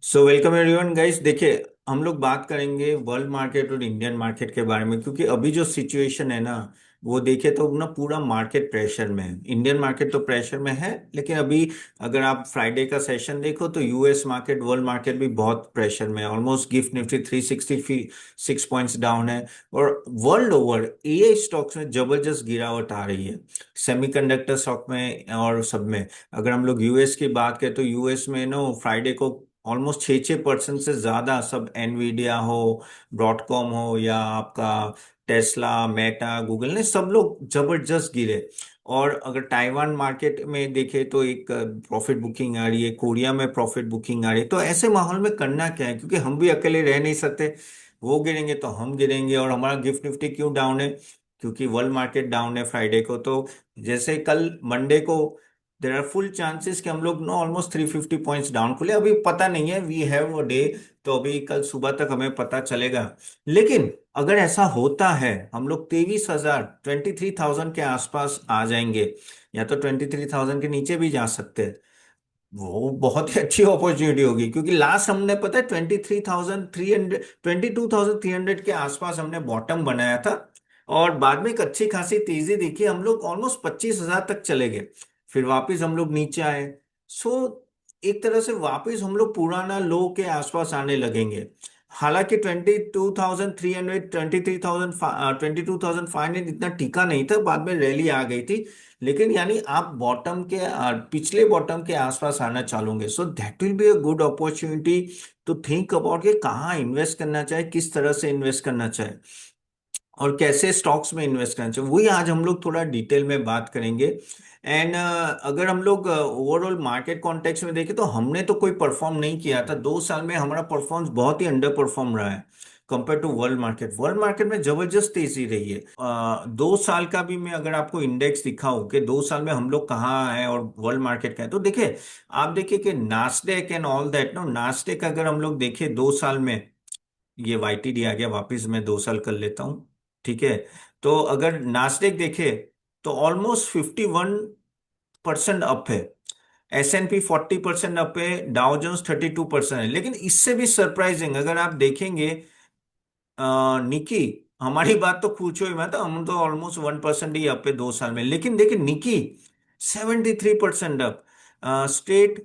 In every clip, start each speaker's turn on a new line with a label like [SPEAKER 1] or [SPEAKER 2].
[SPEAKER 1] So welcome everyone guys. देखिए, हम लोग बात करेंगे वर्ल्ड मार्केट और इंडियन मार्केट के बारे में, क्योंकि अभी जो सिचुएशन है ना, वो देखे तो ना पूरा मार्केट प्रेशर में है। इंडियन मार्केट तो प्रेशर में है, लेकिन अभी अगर आप फ्राइडे का सेशन देखो तो यूएस मार्केट, वर्ल्ड मार्केट भी बहुत प्रेशर में है। Almost gift Nifty 366 points down है। और वर्ल्ड ओवर एआई स्टॉक्स में जबरदस्त गिरावट आ रही है, सेमीकंडक्टर स्टॉक में और सब में। अगर हम लोग यूएस की बात करें तो यूएस में ना फ्राइडे को ऑलमोस्ट 6% से ज्यादा, सब एनवीडिया हो, ब्रॉडकॉम हो, या आपका टेस्ला, मेटा, गूगल ने सब लोग जबरदस्त गिरे। और अगर ताइवान मार्केट में देखे तो एक प्रॉफिट बुकिंग आ रही है, कोरिया में प्रॉफिट बुकिंग आ रही है। तो ऐसे माहौल में करना क्या है, क्योंकि हम भी अकेले रह नहीं सकते। वो गिरेंगे तो हम गिरेंगे। और हमारा गिफ्ट निफ्टी क्यों डाउन है? क्योंकि वर्ल्ड मार्केट डाउन है फ्राइडे को। तो जैसे कल मंडे को देर आर फुल चांसेस कि हम लोग नो ऑलमोस्ट 350 पॉइंट्स डाउन खुले। अभी पता नहीं है, वी हैव अ डे। तो अभी कल सुबह तक हमें पता चलेगा। लेकिन अगर ऐसा होता है, हम लोग 23,000, 23,000 के आसपास आ जाएंगे, या तो 23,000 के नीचे भी जा सकते हैं। वो बहुत ही अच्छी अपॉर्चुनिटी होगी, क्योंकि लास्ट हमने पता है 23,300, 22,300 के आसपास हमने बॉटम बनाया था। और बाद में एक अच्छी खासी तेजी दिखी, हम लोग ऑलमोस्ट 25,000 तक चले गए। फिर वापस हम लोग नीचे आए। सो एक तरह से वापस हम लोग पुराना लो के आसपास आने लगेंगे। हालांकि 22,300, 22,500 इतना टिका नहीं था, बाद में रैली आ गई थी। लेकिन यानी आप बॉटम के पिछले बॉटम के आसपास आना चालोगे, so that will be a good opportunity to think about कि कहाँ इन्वेस्ट करना चाहे, किस तरह से इन्वेस्ट करना चाहे, और कैसे स्टॉक्स में इन्वेस्ट करना चाहिए। वही आज हम लोग थोड़ा डिटेल में बात करेंगे। एंड अगर हम लोग ओवरऑल मार्केट कॉन्टेक्स्ट में देखें तो हमने तो कोई परफॉर्म नहीं किया था 2 साल में। हमारा परफॉर्मेंस बहुत ही अंडर परफॉर्म रहा है compare to world market. World market में जबरदस्त तेजी रही है। 2 साल का भी मैं अगर आपको इंडेक्स दिखाऊं कि 2 साल में हम लोग कहाँ हैं और वर्ल्ड मार्केट का है, तो देखिए, आप देखिए कि नास्डेक एंड ऑल दैट, नो नास्डेक अगर हम लोग देखें 2 साल में, ये वाईटीडी आ गया वापस, मैं 2 साल कर लेता हूँ। ठीक है। तो अगर नास्डेक देखे तो ऑलमोस्ट 51% अप है। S&P 40% अप है। डाउ जोन्स 32% है। लेकिन इससे भी सरप्राइजिंग अगर आप देखेंगे, निकी, हमारी बात तो पूछो ही मत, हम तो ऑलमोस्ट 1% ही अप है 2 साल में। लेकिन देखिए निकी 73% अप। स्टेट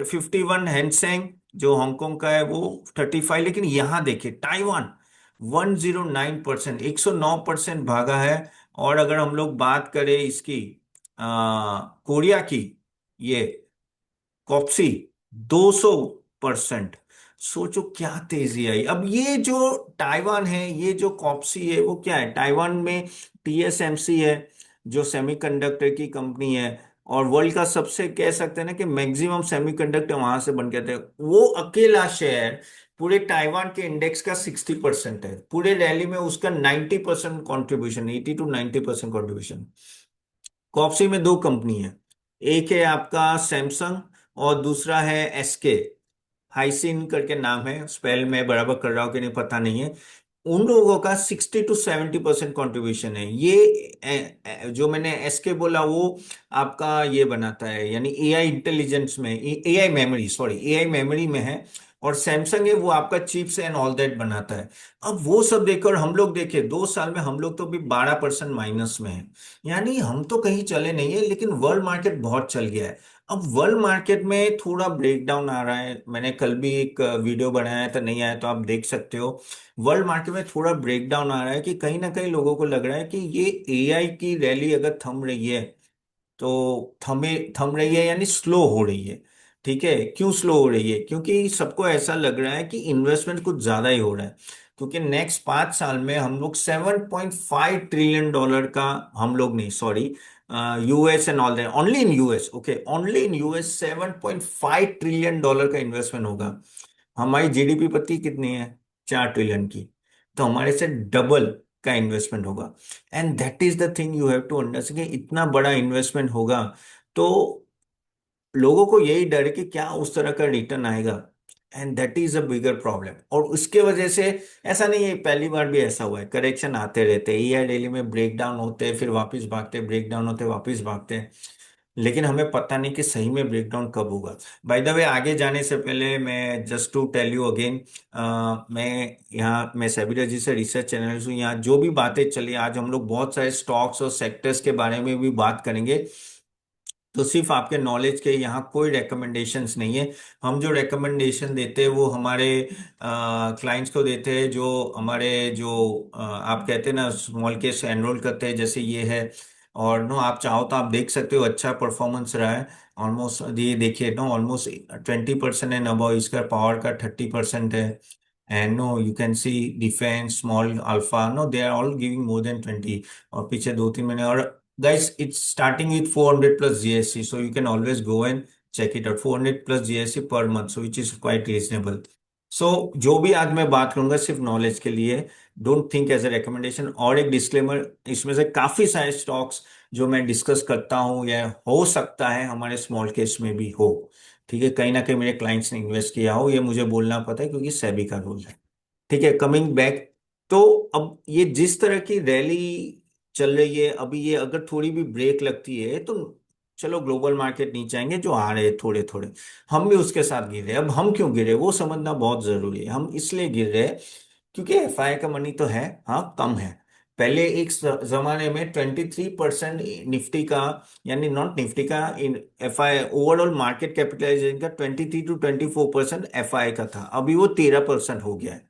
[SPEAKER 1] 51, हैंसेंग जो हांगकांग का है वो 35। लेकिन यहां देखिए ताइवान 109%, 109% भागा है। और अगर हम लोग बात करें इसकी, कोरिया की, ये कॉप्सी 200%। सोचो क्या तेजी आई। अब ये जो ताइवान है, ये जो कॉप्सी है, वो क्या है? ताइवान में टीएसएमसी है, जो सेमीकंडक्टर की कंपनी है। और वर्ल्ड का सबसे कह सकते हैं ना कि मैक्सिमम सेमीकंडक्टर वहां से बन के आते हैं। वो अकेला शेयर पूरे ताइवान के इंडेक्स का 60% है। पूरे रैली में उसका 90% कॉन्ट्रीब्यूशन, 80 to 90% कॉन्ट्रीब्यूशन। कॉप्सी में दो कंपनी है, एक है आपका सैमसंग और दूसरा है एसके। हाइसिन करके नाम है, स्पेल में बराबर कर रहा हूं कि नहीं पता नहीं है। उन लोगों का 60 to 70% कॉन्ट्रीब्यूशन है। ये जो मैंने एसके बोला वो आपका ये बनाता है, यानी एआई इंटेलिजेंस में, AI memory, sorry AI memory में है। और सैमसंग है वो आपका चिप्स एंड ऑल दैट बनाता है। अब वो सब देखकर हम लोग देखे 2 साल में हम लोग तो भी 12% माइनस में है। यानी हम तो कहीं चले नहीं है, लेकिन वर्ल्ड मार्केट बहुत चल गया है। अब वर्ल्ड मार्केट में थोड़ा ब्रेकडाउन आ रहा है। मैंने कल भी एक वीडियो बनाया था, नहीं आया तो आप देख सकते हो। वर्ल्ड मार्केट में थोड़ा ब्रेकडाउन आ रहा है कि कहीं ना कहीं लोगों को लग रहा है कि ये एआई की रैली अगर थम रही है, तो थम रही है यानी स्लो हो रही है। ठीक है। क्यों स्लो हो रही है? क्योंकि सबको ऐसा लग रहा है कि इन्वेस्टमेंट कुछ ज्यादा ही हो रहा है। क्योंकि नेक्स्ट 5 साल में हम लोग $7.5 ट्रिलियन का, हम लोग नहीं, sorry, US and all that, only in US, okay, only in US $7.5 trillion का इन्वेस्टमेंट होगा। हमारी जीडीपी पति कितनी है? 4 ट्रिलियन की। तो हमारे से डबल का इन्वेस्टमेंट होगा। And that is the thing you have to understand, इतना बड़ा इन्वेस्टमेंट होगा तो लोगों को यही डर है कि क्या उस तरह का रिटर्न आएगा। And that is a bigger problem. और उसके वजह से, ऐसा नहीं है पहली बार भी ऐसा हुआ है, करेक्शन आते रहते हैं, ईआर डेली में ब्रेकडाउन होते हैं फिर वापस भागते, ब्रेकडाउन होते वापस भागते हैं। लेकिन हमें पता नहीं कि सही में ब्रेकडाउन कब होगा। बाय द वे, आगे जाने से पहले मैं just to tell you again, मैं सेबी रजिस्टर रिसर्च चैनल हूँ। यहाँ जो भी बातें चली, आज हम लोग बहुत सारे स्टॉक्स और सेक्टर्स के बारे में भी बात करेंगे। तो सिर्फ आपके नॉलेज के, यहाँ कोई रिकमेंडेशंस नहीं है। हम जो रिकमेंडेशन देते हैं वो हमारे क्लाइंट्स को देते हैं, जो हमारे जो आप कहते हैं ना स्मॉल केस एनरोल करते हैं, जैसे ये है। और नो, आप चाहो तो आप देख सकते हो, अच्छा परफॉर्मेंस रहा है। ऑलमोस्ट ये देखिए नो, ऑलमोस्ट 20% एंड अबव, इसका पावर का 30% है। And no you can see defence, small alpha, no they are all giving more than 20। और पीछे 2-3 महीने और guys, it's starting with 400 plus GST, so you can always go and check it out. 400 plus GST per month, so which is quite reasonable. So जो भी आज मैं बात करूंगा सिर्फ नॉलेज के लिए, don't think as a recommendation. और एक डिस्क्लेमर, इसमें से काफी सारे स्टॉक्स जो मैं डिस्कस करता हूँ, या हो सकता है हमारे स्मॉल केस में भी हो, ठीक है, कहीं ना कहीं मेरे क्लाइंट्स ने इन्वेस्ट किया हो, ये मुझे बोलना पता है क्योंकि सेबी का रूल है। ठीक है, कमिंग बैक। तो अब ये जिस तरह की रैली चल रही है अभी, ये अगर थोड़ी भी ब्रेक लगती है तो चलो ग्लोबल मार्केट नीचे आएंगे, जो आ रहे हैं थोड़े थोड़े, हम भी उसके साथ गिर रहे हैं। अब हम क्यों गिरे वो समझना बहुत जरूरी है। हम इसलिए गिर रहे हैं क्योंकि एफआई का मनी तो है, हाँ कम है। पहले एक जमाने में 23% निफ्टी का, यानी नॉट निफ्टी का, इन एफआई ओवरऑल मार्केट कैपिटलाइजेशन का 23 to 24% एफआई का था, अभी वो 13% हो गया है।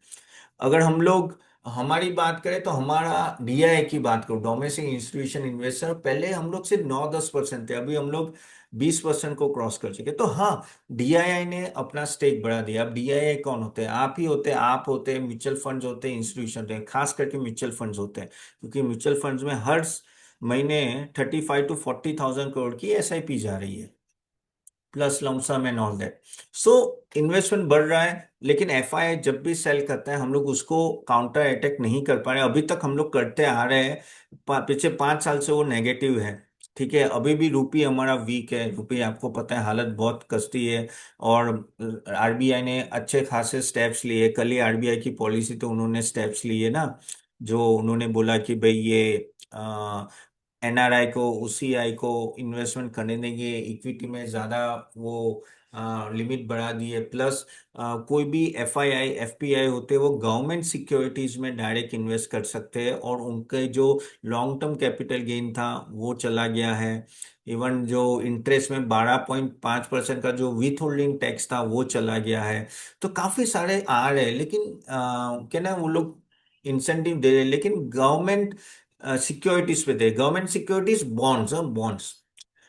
[SPEAKER 1] अगर हम लोग हमारी बात करें तो हमारा डीआई की बात करो, डोमेस्टिक इंस्टीट्यूशन इन्वेस्टर, पहले हम लोग सिर्फ 9-10% थे, अभी हम लोग 20% को क्रॉस कर चुके। तो हाँ, डीआईआई ने अपना स्टेक बढ़ा दिया। अब डीआईआई कौन होते हैं? आप ही होते हैं, आप होते हैं, म्यूचुअल फंड्स होते हैं, इंस्टीट्यूशन होते हैं, खास करके म्यूचुअल फंड्स होते हैं, क्योंकि म्यूचुअल फंड्स में हर महीने 35 to 40,000 करोड़ की एसआईपी जा रही है, plus lump sum and all that. So investment बढ़ रहा है, लेकिन एफआई जब भी सेल करता है हम लोग उसको काउंटर अटैक नहीं कर पा रहे। अभी तक हम लोग करते आ रहे हैं, पिछले 5 साल से वो नेगेटिव है। ठीक है, अभी भी रुपी हमारा वीक है, रुपी आपको पता है हालत बहुत कष्टी है। और आरबीआई ने अच्छे खासे स्टेप्स लिए, कल ही आरबीआई की पॉलिसी तो उन्होंने स्टेप्स लिए ना, जो उन्होंने बोला कि भाई ये एनआरआई को, उसी आई को इन्वेस्टमेंट करने देंगे, इक्विटी में ज्यादा वो लिमिट बढ़ा दी है। प्लस कोई भी एफआईआई एफपीआई होते हैं वो गवर्नमेंट सिक्योरिटीज में डायरेक्ट इन्वेस्ट कर सकते हैं, और उनके जो लॉन्ग टर्म कैपिटल गेन था वो चला गया है। इवन जो इंटरेस्ट में 12.5% का जो विथ होल्डिंग टैक्स था वो चला गया है। तो काफी सारे आ रहे हैं, लेकिन क्या ना, वो लोग इंसेंटिव दे रहे हैं, लेकिन गवर्नमेंट सिक्योरिटीज पे थे, गवर्नमेंट सिक्योरिटीज बॉन्ड्स, बॉन्ड्स,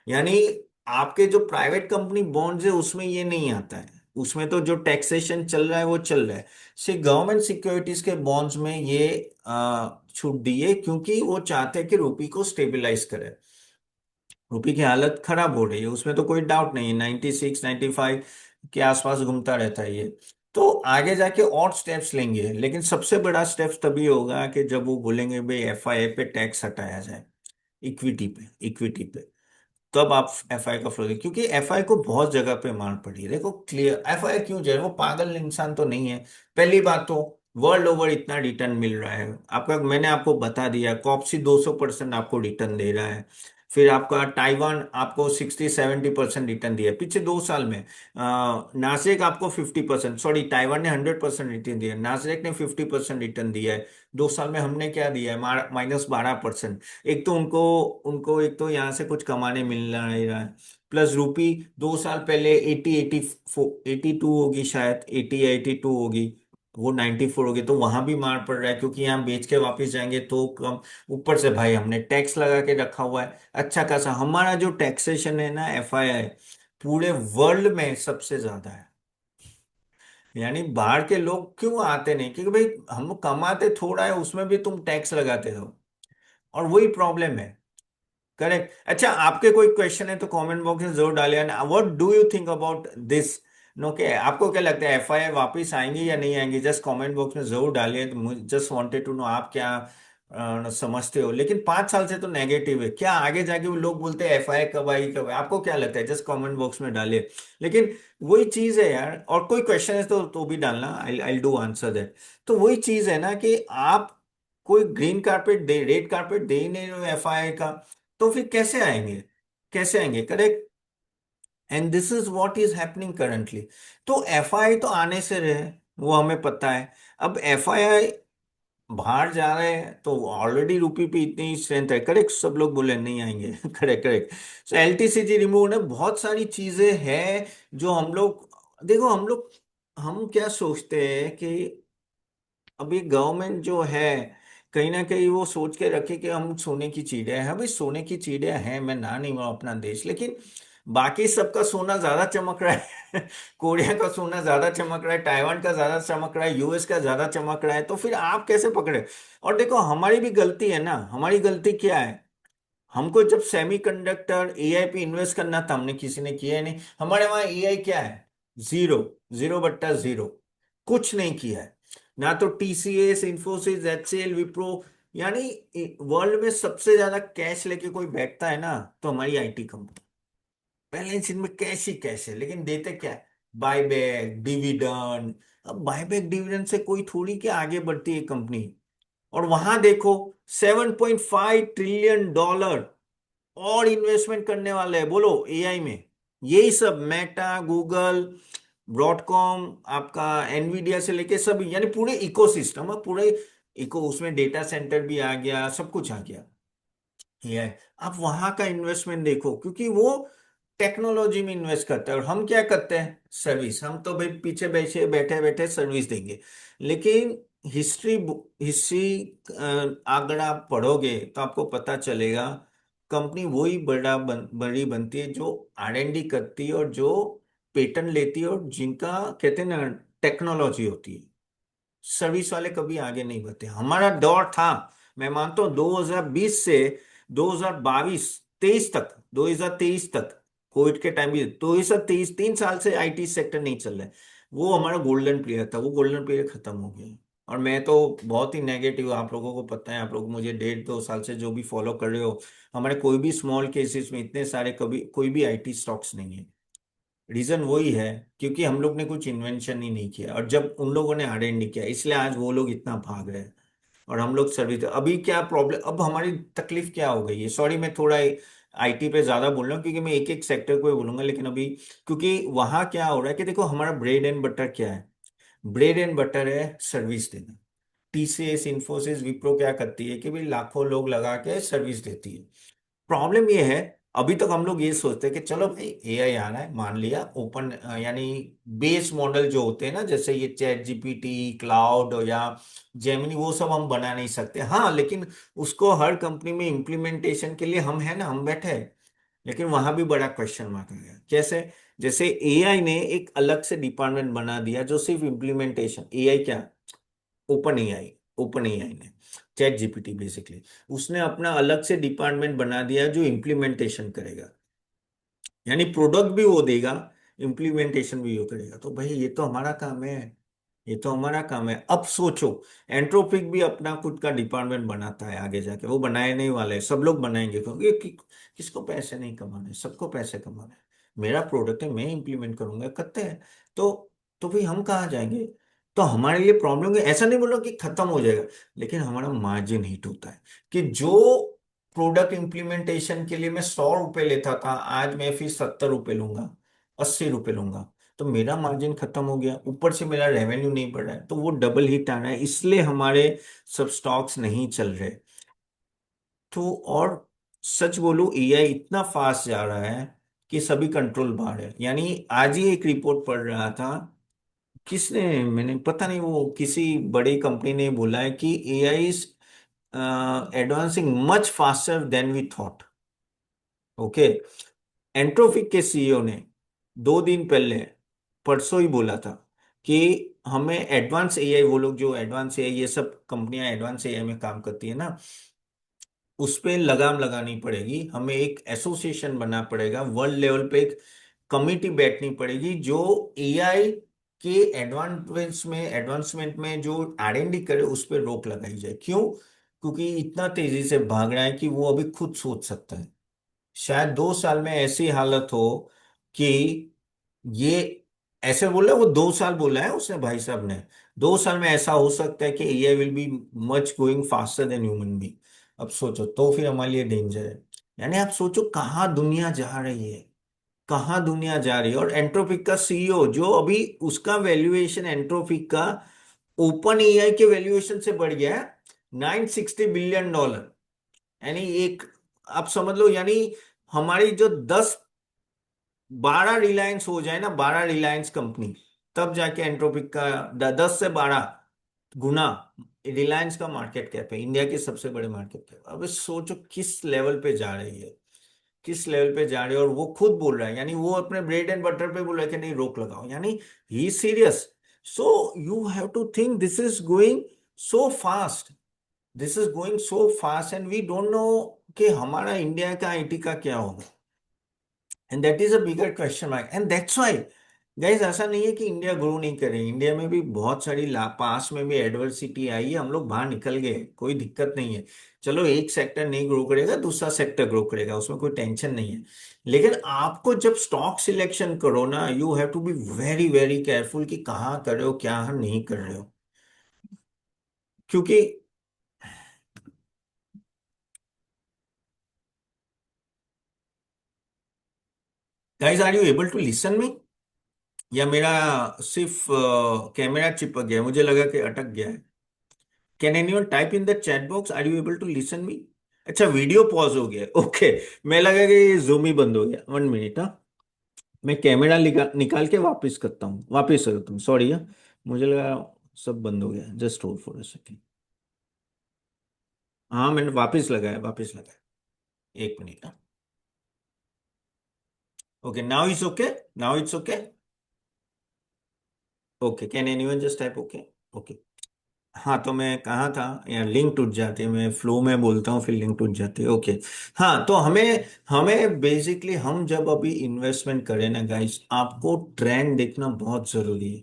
[SPEAKER 1] यानी आपके जो प्राइवेट कंपनी बॉन्ड्स है उसमें ये नहीं आता है, उसमें तो जो टैक्सेशन चल रहा है वो चल रहा है। सिर्फ गवर्नमेंट सिक्योरिटीज के बॉन्ड्स में ये छूट दी है, क्योंकि वो चाहते हैं कि रुपी को स्टेबलाइज करे। रुपी की हालत खराब हो रही है, उसमें तो कोई डाउट नहीं है, 96-95 के आसपास घूमता रहता है ये। तो आगे जाके और स्टेप्स लेंगे, लेकिन सबसे बड़ा स्टेप्स तभी होगा कि जब वो बोलेंगे भाई एफआईआई पे टैक्स हटाया जाए, इक्विटी पे। तब आप एफआई का फ्लो देखिए, क्योंकि एफआई को बहुत जगह पे मार पड़ी है। देखो क्लियर, एफआई क्यों जाए, वो पागल इंसान तो नहीं है। पहली बात तो वर्ल्ड ओवर इतना रिटर्न मिल रहा है आपका, मैंने आपको बता दिया, कॉप्सी 200% आपको रिटर्न दे रहा है। फिर आपका ताइवान आपको 60-70% रिटर्न दिया है पिछले 2 साल में। नासेक आपको 50%, सॉरी ताइवान ने 100% रिटर्न दिया है, नासेक ने 50% रिटर्न दिया है। 2 साल में हमने क्या दिया है? -12%। एक तो उनको उनको एक तो यहाँ से कुछ कमाने मिल नहीं रहा है, प्लस रूपी 2 साल पहले 82 होगी, शायद 80 या 82 होगी, वो 94 होगी, तो वहां भी मार पड़ रहा है, क्योंकि यहाँ बेच के वापस जाएंगे तो कम। ऊपर से भाई हमने टैक्स लगा के रखा हुआ है अच्छा खासा, हमारा जो टैक्सेशन है ना एफआईआई, पूरे वर्ल्ड में सबसे ज्यादा है। यानी बाहर के लोग क्यों आते नहीं, क्योंकि भाई हम कमाते थोड़ा है, उसमें भी तुम टैक्स लगाते हो, और वही प्रॉब्लम है। करेक्ट। अच्छा, आपके कोई क्वेश्चन है तो कमेंट बॉक्स में जरूर डालिए। What do you think about this? No के आपको क्या लगता है, एफआईआई वापस आएंगी या नहीं आएंगी? जस्ट कमेंट बॉक्स में जरूर डालिए, तो मुझे जस्ट वांटेड टू नो आप क्या समझते हो। लेकिन 5 साल से तो नेगेटिव है, क्या आगे जाके वो लोग बोलते हैं एफआईआई कब आएगी कब आएगी? आपको क्या लगता है? जस्ट कमेंट बॉक्स में डालिए। लेकिन वही चीज है यार, और कोई क्वेश्चन है तो भी डालना, आई आई डू आंसर दैट। तो वही चीज है ना कि आप कोई ग्रीन कारपेट दे, रेड कारपेट दे ही नहीं रहे एफआईआई का, तो फिर कैसे आएंगे? कैसे आएंगे, correct. And this is what is happening currently. तो एफआई तो आने से रहे, वो हमें पता है। अब एफआई बाहर जा रहे हैं तो ऑलरेडी रुपी पे इतनी स्ट्रेंथ है, करेक्ट, सब लोग बोले नहीं आएंगे। Correct correct. So LTCG remove ने बहुत सारी चीजें हैं जो हम लोग, देखो हम लोग, हम क्या सोचते हैं कि अभी गवर्नमेंट जो है कहीं ना कहीं वो सोच के रखे कि हम सोने की चिड़िया है। अभी सोने की चिड़िया है, मैं ना नहीं हूं अपना देश, लेकिन बाकी सबका सोना ज्यादा चमक रहा है। कोरिया का सोना ज्यादा चमक रहा है, ताइवान का ज्यादा चमक रहा है, यूएस का ज्यादा चमक रहा है, तो फिर आप कैसे पकड़े। और देखो हमारी भी गलती है ना, हमारी गलती क्या है, हमको जब सेमीकंडक्टर एआई पे इन्वेस्ट करना था, हमने किसी ने किया ही नहीं। हमारे वहां एआई क्या है, जीरो, जीरो बट्टा जीरो, कुछ नहीं किया है। ना तो टीसीएस, इंफोसिस, एचसीएल, विप्रो, यानी वर्ल्ड में सबसे ज्यादा कैश लेके कोई बैठता है ना तो हमारी आईटी कंपनी। बैलेंस शीट में कैश ही कैश है, लेकिन देते क्या है, बायबैक डिविडेंड। अब बायबैक डिविडेंड से कोई थोड़ी के आगे बढ़ती है कंपनी। और वहां देखो, $7.5 ट्रिलियन और इन्वेस्टमेंट करने वाले हैं, बोलो एआई में। यही सब मेटा, गूगल, ब्रॉडकॉम, आपका एनवीडिया से लेके सब, यानी पूरे इकोसिस्टम है, पूरे इको, उसमें डेटा सेंटर भी आ गया, सब कुछ आ गया। ये है। आप वहां का इन्वेस्टमेंट देखो, क्योंकि वो टेक्नोलॉजी में इन्वेस्ट करता है और हम क्या करते हैं, सर्विस। हम तो भाई पीछे बैठे बैठे बैठे सर्विस देंगे। लेकिन हिस्ट्री, हिस्ट्री अगर आप पढ़ोगे तो आपको पता चलेगा, कंपनी वही बड़ी बनती है जो आरएनडी करती है और जो पेटेंट लेती है और जिनका कहते हैं ना टेक्नोलॉजी होती है। सर्विस वाले कभी आगे नहीं बढ़ते। हमारा दौर था, मैं मानता हूँ 2020 से 2022 23 तक, 2023 तक, कोविड के टाइम भी, 2023 3 साल से आईटी सेक्टर नहीं चल रहा है। वो हमारा गोल्डन पीरियड था, वो गोल्डन पीरियड खत्म हो गया। और मैं तो बहुत ही नेगेटिव, आप लोगों को पता है, आप लोग मुझे 1.5 2 साल से जो भी फॉलो कर रहे हो, हमारे कोई भी स्मॉल केसेस में इतने सारे कभी कोई भी आईटी स्टॉक्स नहीं है। रीजन वही है, क्योंकि हम लोग ने कुछ इन्वेंशन ही नहीं किया, और जब उन लोगों ने आरएनडी किया इसलिए आज वो लोग इतना भाग रहे हैं। और हम लोग सर्विस, अभी क्या प्रॉब्लम, अब हमारी तकलीफ क्या हो गई है, सॉरी मैं थोड़ा आईटी पे ज्यादा बोल रहा हूँ क्योंकि मैं एक एक सेक्टर को ही बोलूंगा, लेकिन अभी क्योंकि वहां क्या हो रहा है कि देखो हमारा ब्रेड एंड बटर क्या है, ब्रेड एंड बटर है सर्विस देना। टीसीएस, इंफोसिस, विप्रो क्या करती है कि भाई लाखों लोग लगा के सर्विस देती है। प्रॉब्लम ये है, अभी तक हम लोग ये सोचते हैं कि चलो भाई एआई आ रहा है, मान लिया ओपन, यानी बेस मॉडल जो होते हैं ना, जैसे ये चैट जीपीटी, क्लाउड या जेमिनी, वो सब हम बना नहीं सकते, हाँ, लेकिन उसको हर कंपनी में इम्प्लीमेंटेशन के लिए हम है ना, हम बैठे हैं। लेकिन वहां भी बड़ा क्वेश्चन मार्क आ गया, कैसे, जैसे एआई ने एक अलग से डिपार्टमेंट बना दिया जो सिर्फ इम्प्लीमेंटेशन, एआई क्या, ओपन एआई, ओपन एआई ने, चैट जीपीटी बेसिकली, उसने अपना अलग से डिपार्टमेंट बना दिया जो इम्प्लीमेंटेशन करेगा। यानी प्रोडक्ट भी वो देगा, इम्प्लीमेंटेशन भी वो करेगा। तो भाई ये तो हमारा काम है, ये तो हमारा काम है। अब सोचो, एंट्रोपिक भी अपना खुद का डिपार्टमेंट बनाता है आगे जाके, वो बनाए नहीं वाले हैं, सब लोग बनाएंगे क्योंकि किसको पैसे नहीं कमाने, सबको पैसे कमाने हैं। मेरा प्रोडक्ट है, मैं इंप्लीमेंट करूंगा, करते हैं। तो तो भाई हम कहाँ जाएंगे। तो हमारे लिए प्रॉब्लम है, ऐसा नहीं बोलो कि खत्म हो जाएगा, लेकिन हमारा मार्जिन हिट होता है कि जो प्रोडक्ट इंप्लीमेंटेशन के लिए मैं 100 रुपए लेता था, आज मैं फिर 70 रुपए लूंगा, 80 रुपए लूंगा। तो मेरा मार्जिन खत्म हो गया, ऊपर से मेरा रेवेन्यू नहीं बढ़ रहा है, तो वो डबल हिट आ रहा है, इसलिए हमारे सब स्टॉक्स नहीं चल रहे। तो और सच बोलूं, एआई इतना फास्ट जा रहा है कि सभी कंट्रोल बाहर है। यानी आज ही एक रिपोर्ट पढ़ रहा था, किसने, मैंने पता नहीं, वो किसी बड़ी कंपनी ने बोला है कि AI is advancing much faster than we thought. Okay. Anthropic के सीईओ ने 2 दिन पहले, परसों ही बोला था कि हमें एडवांस एआई, वो लोग जो एडवांस एआई, ये सब कंपनियां एडवांस एआई में काम करती है ना, उस पे लगाम लगानी पड़ेगी, हमें एक एसोसिएशन बनना पड़ेगा वर्ल्ड लेवल पे, एक कमिटी बैठनी पड़ेगी जो एआई के एडवांसमेंट में जो आरएनडी करे उस पर रोक लगाई जाए। क्यों, क्योंकि इतना तेजी से भाग रहा है कि वो अभी खुद सोच सकता है। शायद 2 साल में ऐसी हालत हो कि ये, ऐसे बोला, वो 2 साल बोला है उसने, भाई साहब ने, 2 साल में ऐसा हो सकता है कि AI will be much going faster than human being. अब सोचो, तो फिर हमारे लिए डेंजर है। यानी आप सोचो कहाँ दुनिया जा रही है, कहाँ दुनिया जा रही है। और एंट्रोपिक का सीईओ जो अभी, उसका वैल्यूएशन एंट्रोपिक का ओपन एआई के वैल्यूएशन से बढ़ गया है $960 बिलियन। यानी एक, आप समझ लो, यानी हमारी जो 10 12 रिलायंस हो जाए ना, 12 रिलायंस कंपनी, तब जाके एंट्रोपिक का 10 से 12 गुना रिलायंस का मार्केट कैप है, इंडिया के सबसे बड़े मार्केट कैप। अब सोचो किस लेवल पे जा रही है, किस लेवल पे जा रही है। और वो खुद बोल रहा है, यानी वो अपने ब्रेड एंड बटर पे बोल रहा है कि नहीं रोक लगाओ, यानी ही serious. So you have to think this is going so fast, this is going so fast, and we don't know कि हमारा इंडिया का आईटी का क्या होगा। And that is a bigger question mark, and that's why guys, ऐसा नहीं है कि इंडिया ग्रो नहीं करे, इंडिया में भी बहुत सारी पास में भी एडवर्सिटी आई है, हम लोग बाहर निकल गए, कोई दिक्कत नहीं है। चलो एक सेक्टर नहीं ग्रो करेगा, दूसरा सेक्टर ग्रो करेगा, उसमें कोई टेंशन नहीं है। लेकिन आपको जब स्टॉक सिलेक्शन करो ना, you have to be very very careful कि कहाँ कर रहे हो, क्या नहीं कर रहे हो। क्योंकि guys, are you able to listen me, या मेरा सिर्फ कैमरा चिपक गया, मुझे लगा कि अटक गया है। Can anyone type in the chat box, are you able to listen me? अच्छा, वीडियो पॉज हो गया, ओके। मैं लगा कि ये जूम ही बंद हो गया, 1 मिनट। हाँ, मैं कैमरा निकाल के वापस करता हूँ, वापस करता हूँ, सॉरी। हाँ, मुझे लगा सब बंद हो गया, just hold for a second. हाँ, मैंने वापस लगाया, वापस लगाया, 1 minute. Okay, now it's okay, now it's okay. Okay, can anyone just type okay? Okay. हाँ, तो मैं कहाँ था, यार लिंक टूट जाती है, मैं फ्लो में बोलता हूँ फिर लिंक टूट जाती है, ओके। हाँ, तो हमें हमें बेसिकली, हम जब अभी इन्वेस्टमेंट करें ना गाइस, आपको ट्रेंड देखना बहुत जरूरी है।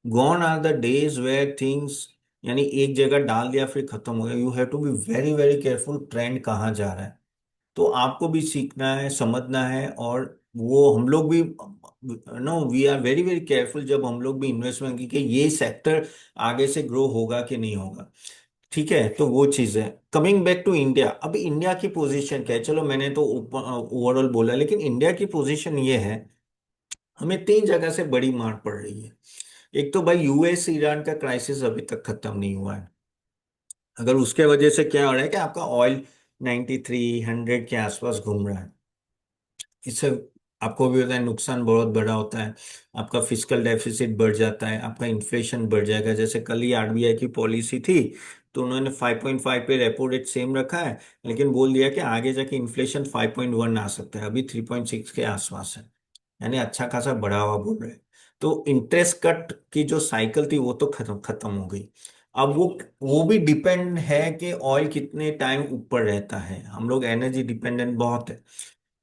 [SPEAKER 1] Gone are the days where things, यानी एक जगह डाल दिया फिर खत्म हो गया। You have to be very very careful, trend कहाँ जा रहा है। तो आपको भी सीखना है, समझना है। और वो हम लोग भी, no, we are very very careful जब हम लोग भी इन्वेस्टमेंट की कि ये सेक्टर आगे से ग्रो होगा कि नहीं होगा। ठीक है, तो वो चीज है। कमिंग बैक टू इंडिया, अब इंडिया की पोजीशन क्या है, चलो मैंने तो ओवरऑल बोला, लेकिन इंडिया की पोजीशन ये है, हमें 3 जगह से बड़ी मार पड़ रही है। एक तो भाई यूएस ईरान का क्राइसिस अभी तक खत्म नहीं हुआ है। अगर उसके वजह से क्या हो रहा है कि आपका ऑयल 9300 के आसपास घूम रहा है, इससे आपको भी पता है नुकसान बहुत बड़ा होता है। आपका फिस्कल डेफिसिट बढ़ जाता है, आपका इन्फ्लेशन बढ़ जाएगा। जैसे कल ही आरबीआई की पॉलिसी थी, तो उन्होंने 5.5 पे रेपो रेट सेम रखा है, लेकिन बोल दिया कि आगे जाके इन्फ्लेशन 5.1 आ सकता है, अभी 3.6 के आसपास है। यानी अच्छा खासा बढ़ावा बोल रहे हैं। तो इंटरेस्ट कट की जो साइकिल थी वो तो खत्म खत्म हो गई। अब वो भी डिपेंड है कि ऑयल कितने टाइम ऊपर रहता है, हम लोग एनर्जी डिपेंडेंट बहुत है।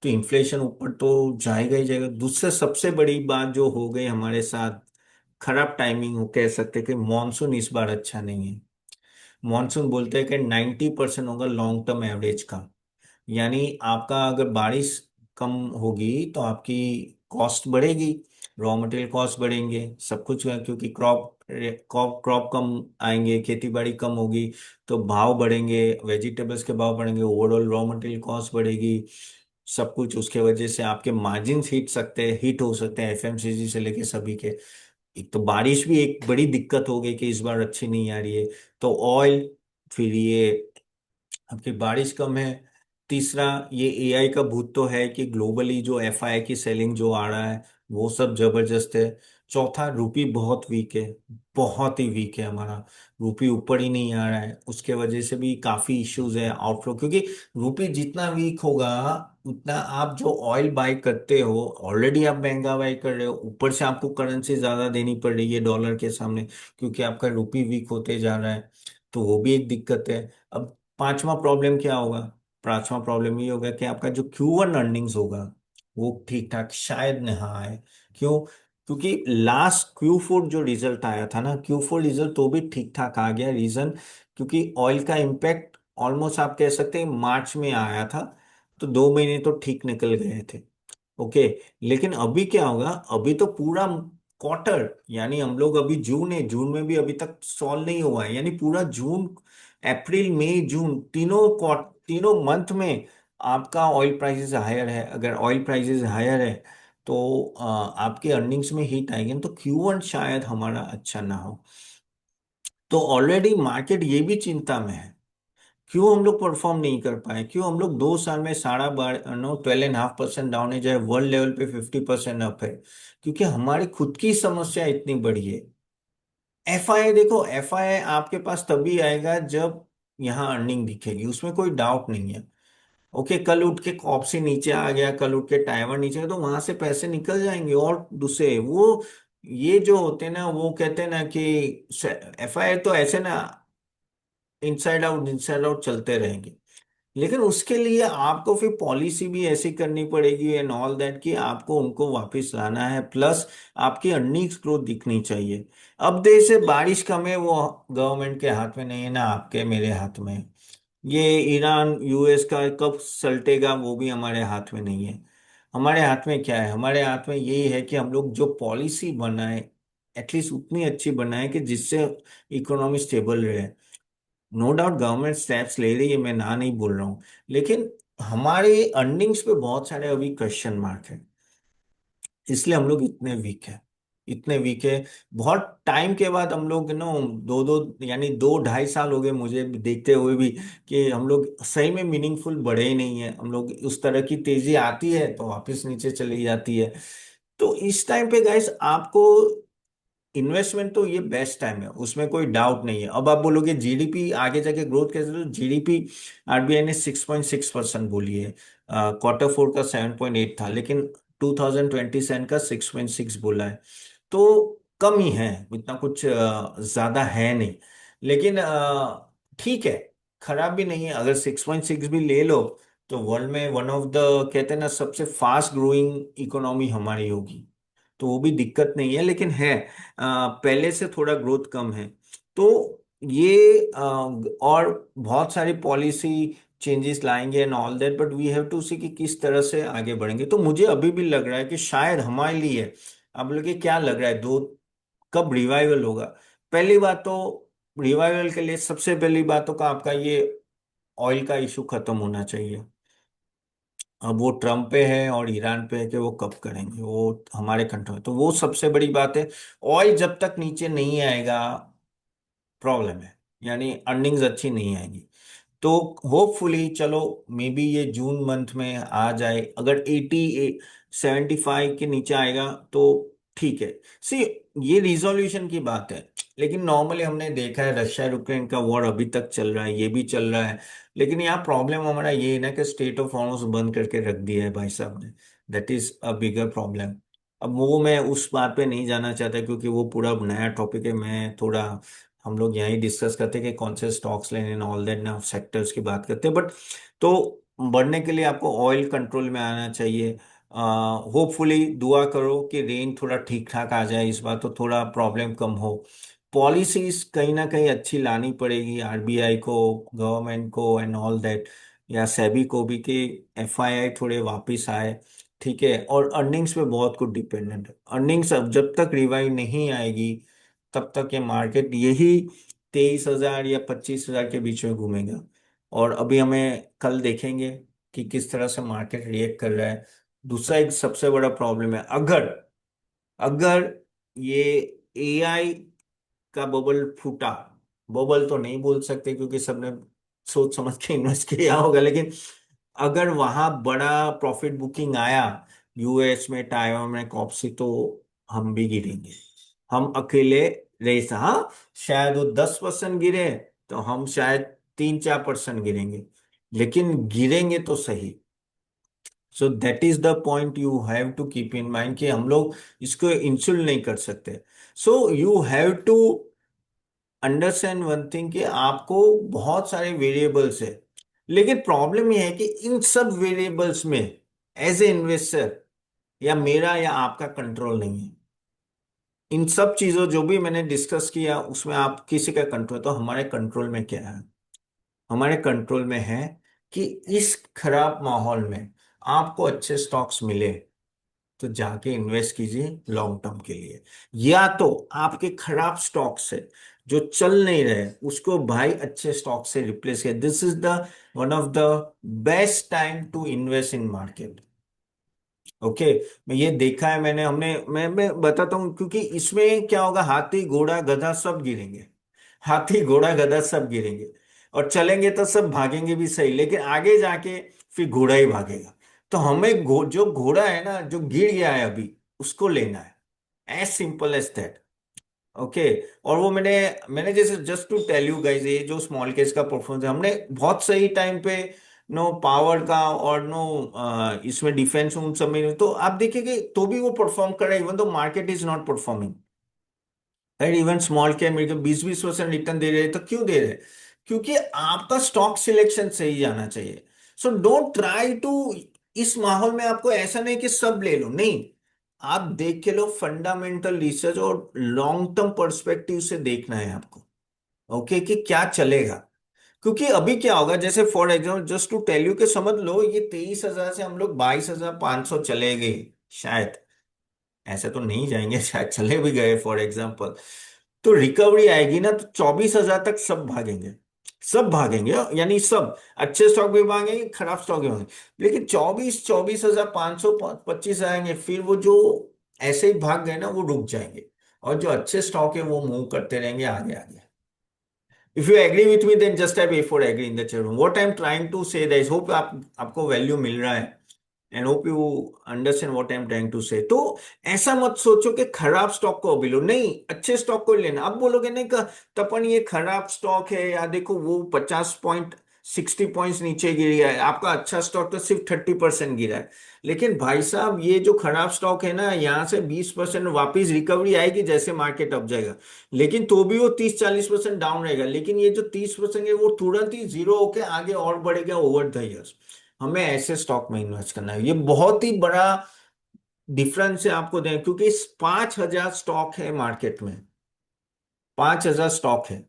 [SPEAKER 1] तो इन्फ्लेशन ऊपर तो जाएगा ही जाएगा। दूसरा सबसे बड़ी बात जो हो गई हमारे साथ, खराब टाइमिंग हो कह सकते हैं कि मानसून इस बार अच्छा नहीं है। मानसून बोलते हैं कि 90% होगा लॉन्ग टर्म एवरेज का। यानी आपका अगर बारिश कम होगी तो आपकी कॉस्ट बढ़ेगी, रॉ मटेरियल कॉस्ट बढ़ेंगे, सब कुछ है, क्योंकि क्रॉप क्रॉप क्रॉप कम आएंगे, खेती बाड़ी कम होगी, तो भाव बढ़ेंगे, वेजिटेबल्स के भाव बढ़ेंगे, ओवरऑल रॉ मटेरियल कॉस्ट बढ़ेगी, सब कुछ। उसके वजह से आपके मार्जिन्स हिट हो सकते हैं, एफएमसीजी से लेके सभी के। एक तो बारिश भी एक बड़ी दिक्कत हो गई कि इस बार अच्छी नहीं आ रही है, तो ऑयल, फिर ये आपकी बारिश कम है। तीसरा, ये एआई का भूत तो है कि ग्लोबली जो एफआई की सेलिंग जो आ रहा है वो सब जबरदस्त है। चौथा, रूपी बहुत वीक है, बहुत ही वीक है हमारा। रूपी ऊपर ही नहीं आ रहा है, उसके वजह से भी काफी इश्यूज है आउटफ्लो, क्योंकि रूपी जितना वीक होगा उतना आप जो ऑयल बाय करते हो, ऑलरेडी आप महंगा बाय कर रहे हो, ऊपर से आपको करेंसी ज्यादा देनी पड़ रही है डॉलर के सामने, क्योंकि आपका रूपी वीक होते जा रहा है। तो वो भी एक दिक्कत है। अब पांचवा प्रॉब्लम क्या होगा? पांचवा प्रॉब्लम ये होगा कि आपका जो Q1 अर्निंग्स होगा वो ठीक ठाक शायद नहीं आए। क्यों? क्योंकि लास्ट Q4 जो रिजल्ट आया था ना, Q4 रिजल्ट तो भी ठीक ठाक आ गया। रीजन, क्योंकि ऑयल का इम्पैक्ट ऑलमोस्ट आप कह सकते हैं मार्च में आया था, तो 2 महीने तो ठीक निकल गए थे। ओके। लेकिन अभी क्या होगा, अभी तो पूरा क्वार्टर, यानी हम लोग अभी जून है, जून में भी अभी तक सॉल्व नहीं हुआ है, यानी पूरा जून, अप्रैल मई जून, तीनों मंथ में आपका ऑयल प्राइसेस हायर है, अगर ऑयल प्राइसेस हायर है तो आपके अर्निंग्स में हिट आएगी, तो Q1 शायद हमारा अच्छा ना हो। तो ऑलरेडी मार्केट ये भी चिंता में है, क्यों हम लोग परफॉर्म नहीं कर पाए, क्यों हम लोग 2 साल में सारा बार 12.5% डाउन है, चाहे वर्ल्ड लेवल पे 50% अप है, क्योंकि हमारी खुद की समस्या इतनी बड़ी है। FII देखो, FII आपके पास तभी आएगा जब यहाँ अर्निंग दिखेगी, उसमें कोई डाउट नहीं है। ओके, कल उठ के कॉप्सी नीचे आ गया, कल उठ के टाइवर नीचे गया, तो वहां से पैसे निकल जाएंगे। और दूसरे वो, ये जो होते हैं ना, वो कहते हैं ना कि FII तो ऐसे ना इनसाइड आउट चलते रहेंगे। लेकिन उसके लिए आपको फिर पॉलिसी भी ऐसी करनी पड़ेगी एंड ऑल दैट, कि आपको उनको वापस लाना है, प्लस आपकी अर्निंग्स ग्रोथ दिखनी चाहिए। अब जैसे बारिश कम है, वो गवर्नमेंट के हाथ में नहीं है ना, आपके मेरे हाथ में है। ये ईरान US का कब सल्टेगा वो भी हमारे हाथ में नहीं है। हमारे हाथ में क्या है, हमारे हाथ में यही है कि हम लोग जो पॉलिसी बनाए, एटलीस्ट उतनी अच्छी बनाए कि जिससे इकोनॉमी स्टेबल रहे। नो डाउट गवर्नमेंट स्टेप्स ले रही है, मैं ना नहीं बोल रहा हूँ, लेकिन हमारे अर्निंग्स पे बहुत सारे अभी क्वेश्चन मार्क है, इसलिए हम लोग इतने वीक है, इतने वीक है। बहुत टाइम के बाद हम लोग नो, दो दो यानी 2 ढाई साल हो गए मुझे भी देखते हुए भी, कि हम लोग सही में मीनिंगफुल बढ़े ही नहीं है। हम लोग उस तरह की तेजी आती है तो वापस नीचे चली जाती है। तो इस टाइम पे गाइस आपको इन्वेस्टमेंट तो ये बेस्ट टाइम है, उसमें कोई डाउट नहीं है। अब आप बोलोगे जीडीपी आगे जाके ग्रोथ कैसे, तो जीडीपी RBI ने 6.6% बोली है। Q4 का 7.8 था, लेकिन 2027 का 6.6 बोला है। तो कम ही है, इतना कुछ ज्यादा है नहीं। लेकिन ठीक है, खराब भी नहीं है। अगर 6.6 भी ले लो तो वर्ल्ड में वन ऑफ द, कहते हैं ना, सबसे फास्ट ग्रोइंग इकोनॉमी हमारी होगी, तो वो भी दिक्कत नहीं है। लेकिन है पहले से थोड़ा ग्रोथ कम है। तो ये और बहुत सारी पॉलिसी चेंजेस लाएंगे and all that, but we have to see कि किस तरह से आगे बढ़ेंगे। तो मुझे अभी भी लग रहा है कि शायद हमारे लिए, आप लोग ये क्या लग रहा है, दो कब रिवाइवल होगा? पहली बात तो, रिवाइवल के लिए सबसे पहली बात तो का आपका ये ऑयल का इशू खत्म होना चाहिए। अब वो ट्रम्प पे है और ईरान पे है कि वो कब करेंगे, वो हमारे कंट्रोल, तो वो सबसे बड़ी बात है। ऑयल जब तक नीचे नहीं आएगा प्रॉब्लम है, यानी अर्निंग्स अच्छी नहीं आएगी। तो होपफुली चलो, मे बी ये जून मंथ में आ जाए। अगर 75 के नीचे आएगा तो ठीक है। सी, ये रिजोल्यूशन की बात है, लेकिन नॉर्मली हमने देखा है रशिया यूक्रेन का वॉर अभी तक चल रहा है, ये भी चल रहा है। लेकिन यहाँ प्रॉब्लम हमारा ये है ना कि स्टेट ऑफ हॉर्मुज बंद करके रख दिया है भाई साहब ने। That is a bigger problem. अब वो मैं उस बात पे नहीं जाना चाहता, क्योंकि वो पूरा नया टॉपिक है। मैं थोड़ा, हम लोग यहीं डिस्कस करते हैं कि कौन से स्टॉक्स लेने, ऑल दैट ना, सेक्टर्स की बात करते हैं। बट तो बढ़ने के लिए आपको ऑयल कंट्रोल में आना चाहिए। होपफुली दुआ करो कि रेन थोड़ा ठीक ठाक आ जाए इस बार, तो थोड़ा प्रॉब्लम कम हो। पॉलिसीज कहीं ना कहीं अच्छी लानी पड़ेगी RBI को, गवर्नमेंट को एंड ऑल दैट, या सेबी को भी, कि FII थोड़े वापस आए। ठीक है, और अर्निंग्स पे बहुत कुछ डिपेंडेंट है। अर्निंग्स अब जब तक रिवाइव नहीं आएगी तब तक ये मार्केट यही 23,000 या 25,000 के बीच में घूमेगा। और अभी हमें कल देखेंगे कि किस तरह से मार्केट रिएक्ट कर रहा है। दूसरा एक सबसे बड़ा प्रॉब्लम है, अगर अगर ये AI का बबल फूटा, बबल तो नहीं बोल सकते क्योंकि सबने सोच समझ के इन्वेस्ट किया होगा, लेकिन अगर वहां बड़ा प्रॉफिट बुकिंग आया US में, टाइवान में, कॉप्सी, तो हम भी गिरेंगे। हम अकेले रह हाँ, शायद वो 10% गिरे, तो हम शायद 3-4% गिरेंगे, लेकिन गिरेंगे तो सही। So that is the point you have to keep in mind, कि हम लोग इसको इंसुल नहीं कर सकते। So you have to understand one thing, कि आपको बहुत सारे वेरिएबल्स है, लेकिन प्रॉब्लम यह है कि इन सब वेरिएबल्स में एज ए इन्वेस्टर, या मेरा या आपका कंट्रोल नहीं है। इन सब चीजों जो भी मैंने डिस्कस किया उसमें आप किसी का कंट्रोल, तो हमारे कंट्रोल में क्या है? हमारे कंट्रोल में है कि इस खराब माहौल में आपको अच्छे स्टॉक्स मिले तो जाके इन्वेस्ट कीजिए लॉन्ग टर्म के लिए। या तो आपके खराब स्टॉक्स है, जो चल नहीं रहे उसको भाई अच्छे स्टॉक से रिप्लेस किया। This is the one of the best time to invest in market. Okay. मैं ये देखा है मैंने, मैं बताता हूँ, क्योंकि इसमें क्या होगा, हाथी घोड़ा गधा सब गिरेंगे। हाथी घोड़ा गधा सब गिरेंगे, और चलेंगे तो सब भागेंगे भी सही, लेकिन आगे जाके फिर घोड़ा ही भागेगा। तो हमें जो घोड़ा है ना, जो गिर गया है अभी, उसको लेना है। As simple as that. Okay. और वो मैंने मैंने जैसे just to tell you guys, ये जो स्मॉल केस का परफॉर्मेंस है, हमने बहुत सही टाइम पे नो पावर का और नो इसमें डिफेंस उन सब में, तो आप देखिए तो भी वो परफॉर्म कर रहा है, even though market is not performing. Right, even small cap मेरे को 20-20% रिटर्न दे रहे हैं, तो क्यों दे रहे हैं? क्योंकि आपका स्टॉक सिलेक्शन सही जाना चाहिए। सो डोंट ट्राई टू, इस माहौल में आपको ऐसा नहीं कि सब ले लो, नहीं। आप देख के लो, फंडामेंटल रिसर्च और लॉन्ग टर्म पर्सपेक्टिव से देखना है आपको। ओके, कि क्या चलेगा। क्योंकि अभी क्या होगा, जैसे for example just to tell you, कि समझ लो ये 23,000 से हम लोग 22,500 चले गए शायद। ऐसे तो नहीं जाएंगे, शायद चले भी गए फॉर एग्जाम्पल। तो रिकवरी आएगी ना, तो 24,000 तक सब भागेंगे। सब भागेंगे, यानी सब अच्छे स्टॉक भी भागेंगे, खराब स्टॉक भी भागेंगे, लेकिन 24,000 500 25 आएंगे, फिर वो जो ऐसे ही भाग गए ना, वो रुक जाएंगे। और जो अच्छे स्टॉक है वो मूव करते रहेंगे आगे आगे। If you agree with me, then just type A for agree in the chat room. What I am trying to say that, hope आपको वैल्यू मिल रहा है, and hope you understand what I am trying to say. तो ऐसा मत सोचो कि खराब स्टॉक को अभी लो, नहीं, अच्छे स्टॉक को लेना। अब बोलोगे नहीं का तपन ये खराब स्टॉक है, या देखो वो 50 पॉइंट 60 पॉइंट्स नीचे गिर गया है, आपका अच्छा स्टॉक तो सिर्फ 30% गिरा है। लेकिन भाई साहब, ये जो खराब स्टॉक है ना, यहाँ से 20% वापिस रिकवरी आएगी जैसे मार्केट अप जाएगा। लेकिन तो भी वो 30-40% डाउन रहेगा, लेकिन ये जो 30% है वो तुरंत ही जीरो होके आगे और बढ़ेगा ओवर द ईयर्स। हमें ऐसे स्टॉक में इन्वेस्ट करना है, ये बहुत ही बड़ा डिफरेंस है आपको दें, क्योंकि इस 5,000 स्टॉक है मार्केट में। 5,000 स्टॉक है।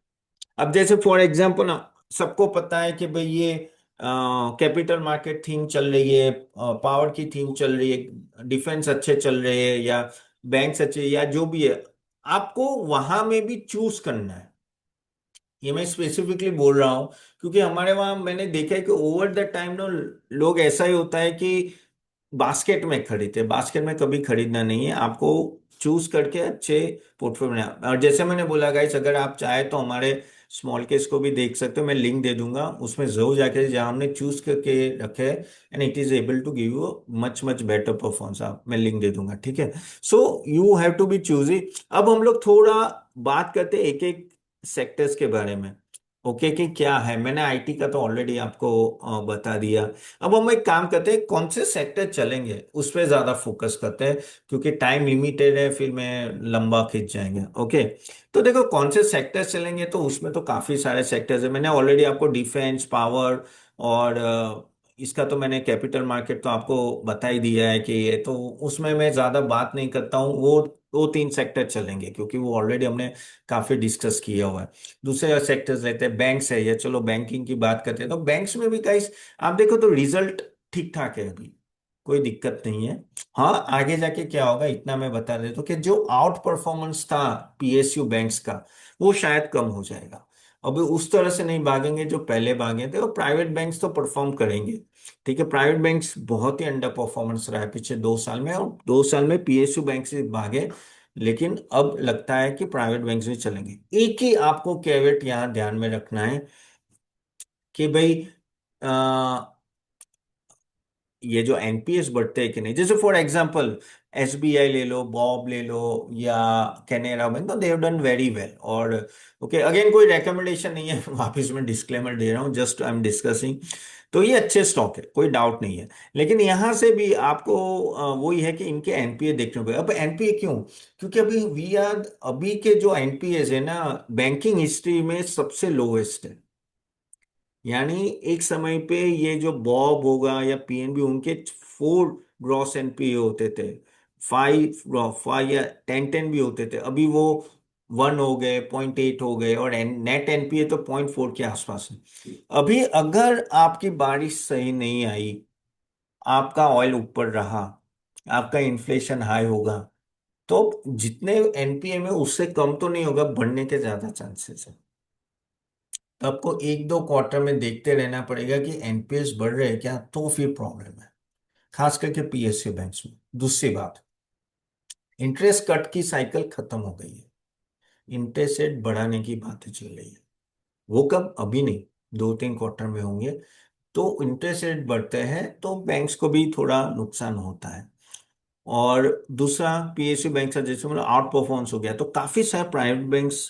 [SPEAKER 1] अब जैसे फॉर एग्जांपल ना, सबको पता है कि भाई ये कैपिटल मार्केट थीम चल रही है, पावर की थीम चल रही है, डिफेंस अच्छे चल रहे हैं, या बैंक्स अच्छे, या जो भी है, आपको वहां में भी चूज करना है। ये मैं स्पेसिफिकली बोल रहा हूँ, क्योंकि हमारे वहां मैंने देखा है कि ओवर द टाइम ना, लोग ऐसा ही होता है कि बास्केट में खरीदते, बास्केट में कभी खरीदना नहीं है आपको। चूज करके अच्छे पोर्टफोलियो बना, और जैसे मैंने बोला गाइस, अगर आप चाहे तो हमारे स्मॉल केस को भी देख सकते हो, मैं लिंक दे दूंगा, उसमें जरूर जाके जहां हमने चूज करके रखे, and it is able to give you much much better performance. आप, मैं लिंक दे दूंगा, ठीक है। So you have to be choosy. अब हम लोग थोड़ा बात करते हैं एक एक सेक्टर्स के बारे में। ओके, कि क्या है, मैंने आईटी का तो ऑलरेडी आपको बता दिया। अब हम एक काम करते हैं, कौन से सेक्टर चलेंगे उस पर ज्यादा फोकस करते हैं, क्योंकि टाइम लिमिटेड है, फिर मैं लंबा खींच जाएंगे। ओके। तो देखो कौन से सेक्टर चलेंगे, तो उसमें तो काफी सारे सेक्टर्स है। मैंने ऑलरेडी आपको डिफेंस, पावर और इसका तो मैंने कैपिटल मार्केट तो आपको बता ही दिया है कि ये तो, उसमें मैं ज्यादा बात नहीं करता हूँ। वो दो तीन सेक्टर चलेंगे, क्योंकि वो ऑलरेडी हमने काफी डिस्कस किया हुआ है। दूसरे सेक्टर्स लेते हैं, बैंक्स है, या चलो बैंकिंग की बात करते हैं, तो बैंक्स में भी गाइस आप देखो तो रिजल्ट ठीक ठाक है अभी, कोई दिक्कत नहीं है। हाँ, आगे जाके क्या होगा इतना मैं बता देता हूँ, कि जो आउट परफॉर्मेंस था पीएसयू बैंक्स का, वो शायद कम हो जाएगा। अब उस तरह से नहीं भागेंगे जो पहले भागे थे, और प्राइवेट बैंक्स तो परफॉर्म करेंगे। ठीक है, प्राइवेट बैंक्स बहुत ही अंडर परफॉर्मेंस रहा है पिछले 2 साल में, और 2 साल में पीएसयू बैंक से भागे। लेकिन अब लगता है कि प्राइवेट बैंक भी चलेंगे। एक ही आपको कैवेट यहाँ ध्यान में रखना है, कि भाई ये जो एनपीएस बढ़ते हैं कि नहीं, जैसे फॉर एग्जांपल एसबीआई ले लो, बॉब ले लो, या कैनेरा बैंक, तो they have done very well. और ओके, अगेन कोई रेकमेंडेशन नहीं है, वापिस मैं डिस्क्लेमर दे रहा हूँ, जस्ट आई एम डिस्कसिंग। तो ये अच्छे स्टॉक है, कोई डाउट नहीं है। लेकिन यहां से भी आपको वही है कि इनके एनपीए देखने को। अब एनपीए क्यों? क्योंकि अभी वी आर, अभी के जो एनपीएस है ना, बैंकिंग हिस्ट्री में सबसे लोवेस्ट है। यानी एक समय पे ये जो बॉब होगा या पीएनबी, उनके 4 ग्रॉस एनपीए होते थे, 5 या 10 भी होते थे। अभी वो 1 हो गए, 0.8 हो गए, और नेट एनपीए तो 0.4 के आसपास है। अभी अगर आपकी बारिश सही नहीं आई, आपका ऑयल ऊपर रहा, आपका इन्फ्लेशन हाई होगा, तो जितने एनपीए में उससे कम तो नहीं होगा, बढ़ने के ज्यादा चांसेस है। तो आपको एक दो क्वार्टर में देखते रहना पड़ेगा कि एनपीएस बढ़ रहे हैं क्या, तो फिर प्रॉब्लम है, खास करके पीएसयू बैंक्स में। दूसरी बात, इंटरेस्ट कट की साइकिल खत्म हो गई है, इंटरेस्ट रेट बढ़ाने की बातें चल रही है। वो कब, अभी नहीं, 2-3 क्वार्टर में होंगे। तो इंटरेस्ट रेट बढ़ते हैं तो बैंक्स को भी थोड़ा नुकसान होता है। और दूसरा, पीएसयू बैंक का जैसे मतलब आउट परफॉर्मेंस हो गया, तो काफी सारे प्राइवेट बैंक्स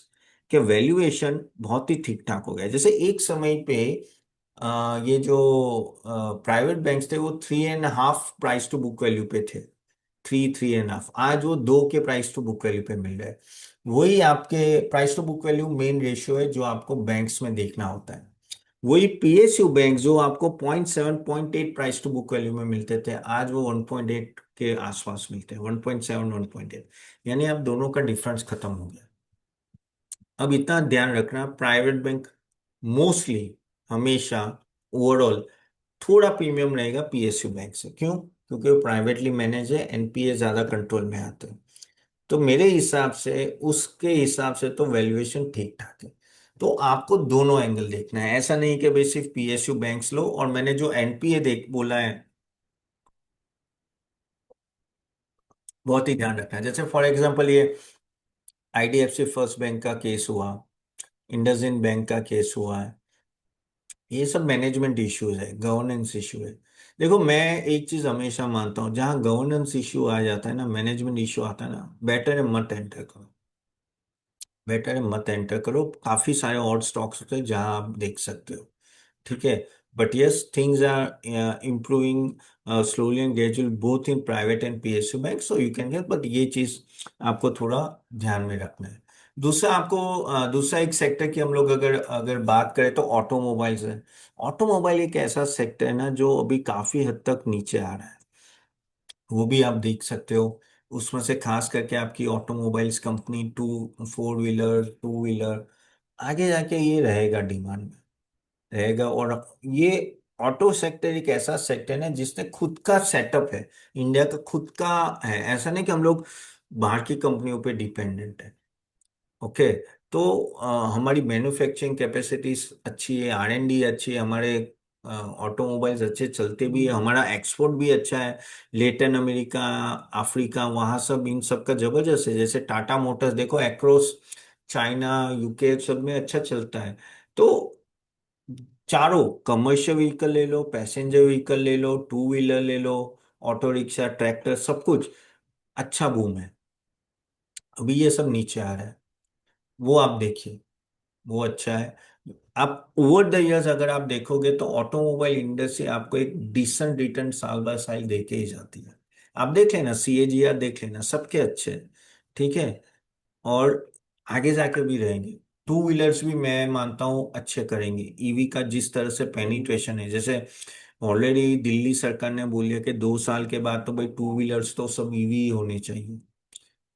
[SPEAKER 1] के वैल्यूएशन बहुत ही ठीक ठाक हो गया। जैसे एक समय पे ये जो प्राइवेट बैंक्स थे वो 3.5 प्राइस टू बुक वैल्यू पे थे, 3-3.5, आज वो 2 के प्राइस टू बुक वैल्यू पे मिल रहा है। वही आपके प्राइस टू बुक वैल्यू मेन रेशियो है जो आपको बैंक्स में देखना होता है। वही पीएसयू बैंक जो आपको 0.7 0.8 प्राइस टू बुक वैल्यू में मिलते थे, आज वो 1.8 के आसपास मिलते हैं, 1.7 1.8, यानी आप दोनों का डिफरेंस खत्म हो गया। अब इतना ध्यान रखना, प्राइवेट बैंक मोस्टली हमेशा ओवरऑल थोड़ा प्रीमियम रहेगा पीएसयू बैंक से। क्यों? क्योंकि वो प्राइवेटली मैनेज है, एनपीए ज्यादा कंट्रोल में आते हैं। तो मेरे हिसाब से, उसके हिसाब से तो वैल्यूएशन ठीक ठाक है। तो आपको दोनों एंगल देखना है, ऐसा नहीं कि भाई सिर्फ पीएसयू बैंक्स लो। और मैंने जो एनपीए देख बोला है, बहुत ही ध्यान रखना है। जैसे फॉर एग्जांपल ये आईडीएफसी फर्स्ट बैंक का केस हुआ, इंडसइंड बैंक का केस हुआ है, ये सब मैनेजमेंट इश्यूज है, गवर्नेंस इशू है। देखो, मैं एक चीज हमेशा मानता हूँ, जहां गवर्नेंस इशू आ जाता है ना, मैनेजमेंट इशू आता है ना, बेटर है मत एंटर करो। बेटर है मत एंटर करो। काफी सारे और स्टॉक्स होते हैं जहां आप देख सकते हो, ठीक है। But yes, things are improving slowly and gradual both in private and PSU bank, so you can get. But ये चीज आपको थोड़ा ध्यान में रखना है। दूसरा आपको दूसरा एक सेक्टर की हम लोग अगर अगर बात करें तो ऑटोमोबाइल्स है। ऑटोमोबाइल एक ऐसा सेक्टर है ना जो अभी काफी हद तक नीचे आ रहा है, वो भी आप देख सकते हो। उसमें से खास करके आपकी automobiles company, two four wheeler, two wheeler, आगे जाके ये रहेगा, डिमांड में रहेगा। और ये ऑटो सेक्टर एक ऐसा सेक्टर है जिसने खुद का सेटअप है, इंडिया का खुद का है। ऐसा नहीं कि हम लोग बाहर की कंपनियों पे डिपेंडेंट है। ओके। तो हमारी मैन्युफैक्चरिंग कैपेसिटीज अच्छी है, आरएनडी अच्छी है, हमारे ऑटोमोबाइल्स अच्छे चलते भी है, हमारा एक्सपोर्ट भी अच्छा है। लेटिन अमेरिका, अफ्रीका, वहाँ सब, इन सब का जबरदस्त है। जैसे टाटा मोटर्स देखो, एक्रॉस चाइना, यूके सब में अच्छा चलता है। तो चारों, कमर्शियल व्हीकल ले लो, पैसेंजर व्हीकल ले लो, टू व्हीलर ले लो, ऑटो रिक्शा, ट्रैक्टर, सब कुछ अच्छा बूम है। अभी ये सब नीचे आ रहा है, वो आप देखिए, वो अच्छा है। आप ओवर द इयर्स अगर आप देखोगे तो ऑटोमोबाइल इंडस्ट्री आपको एक डिसेंट रिटर्न साल बाय साल देके ही जाती है। आप देख लेना, सीएजीआर देख लेना, सबके अच्छे हैं, ठीक है। और आगे जाके भी रहेंगे। टू व्हीलर्स भी मैं मानता हूँ अच्छे करेंगे, ईवी का जिस तरह से पेनिट्रेशन है। जैसे ऑलरेडी दिल्ली सरकार ने बोल दिया कि 2 साल के बाद तो भाई टू व्हीलर्स तो सब ईवी होने चाहिए।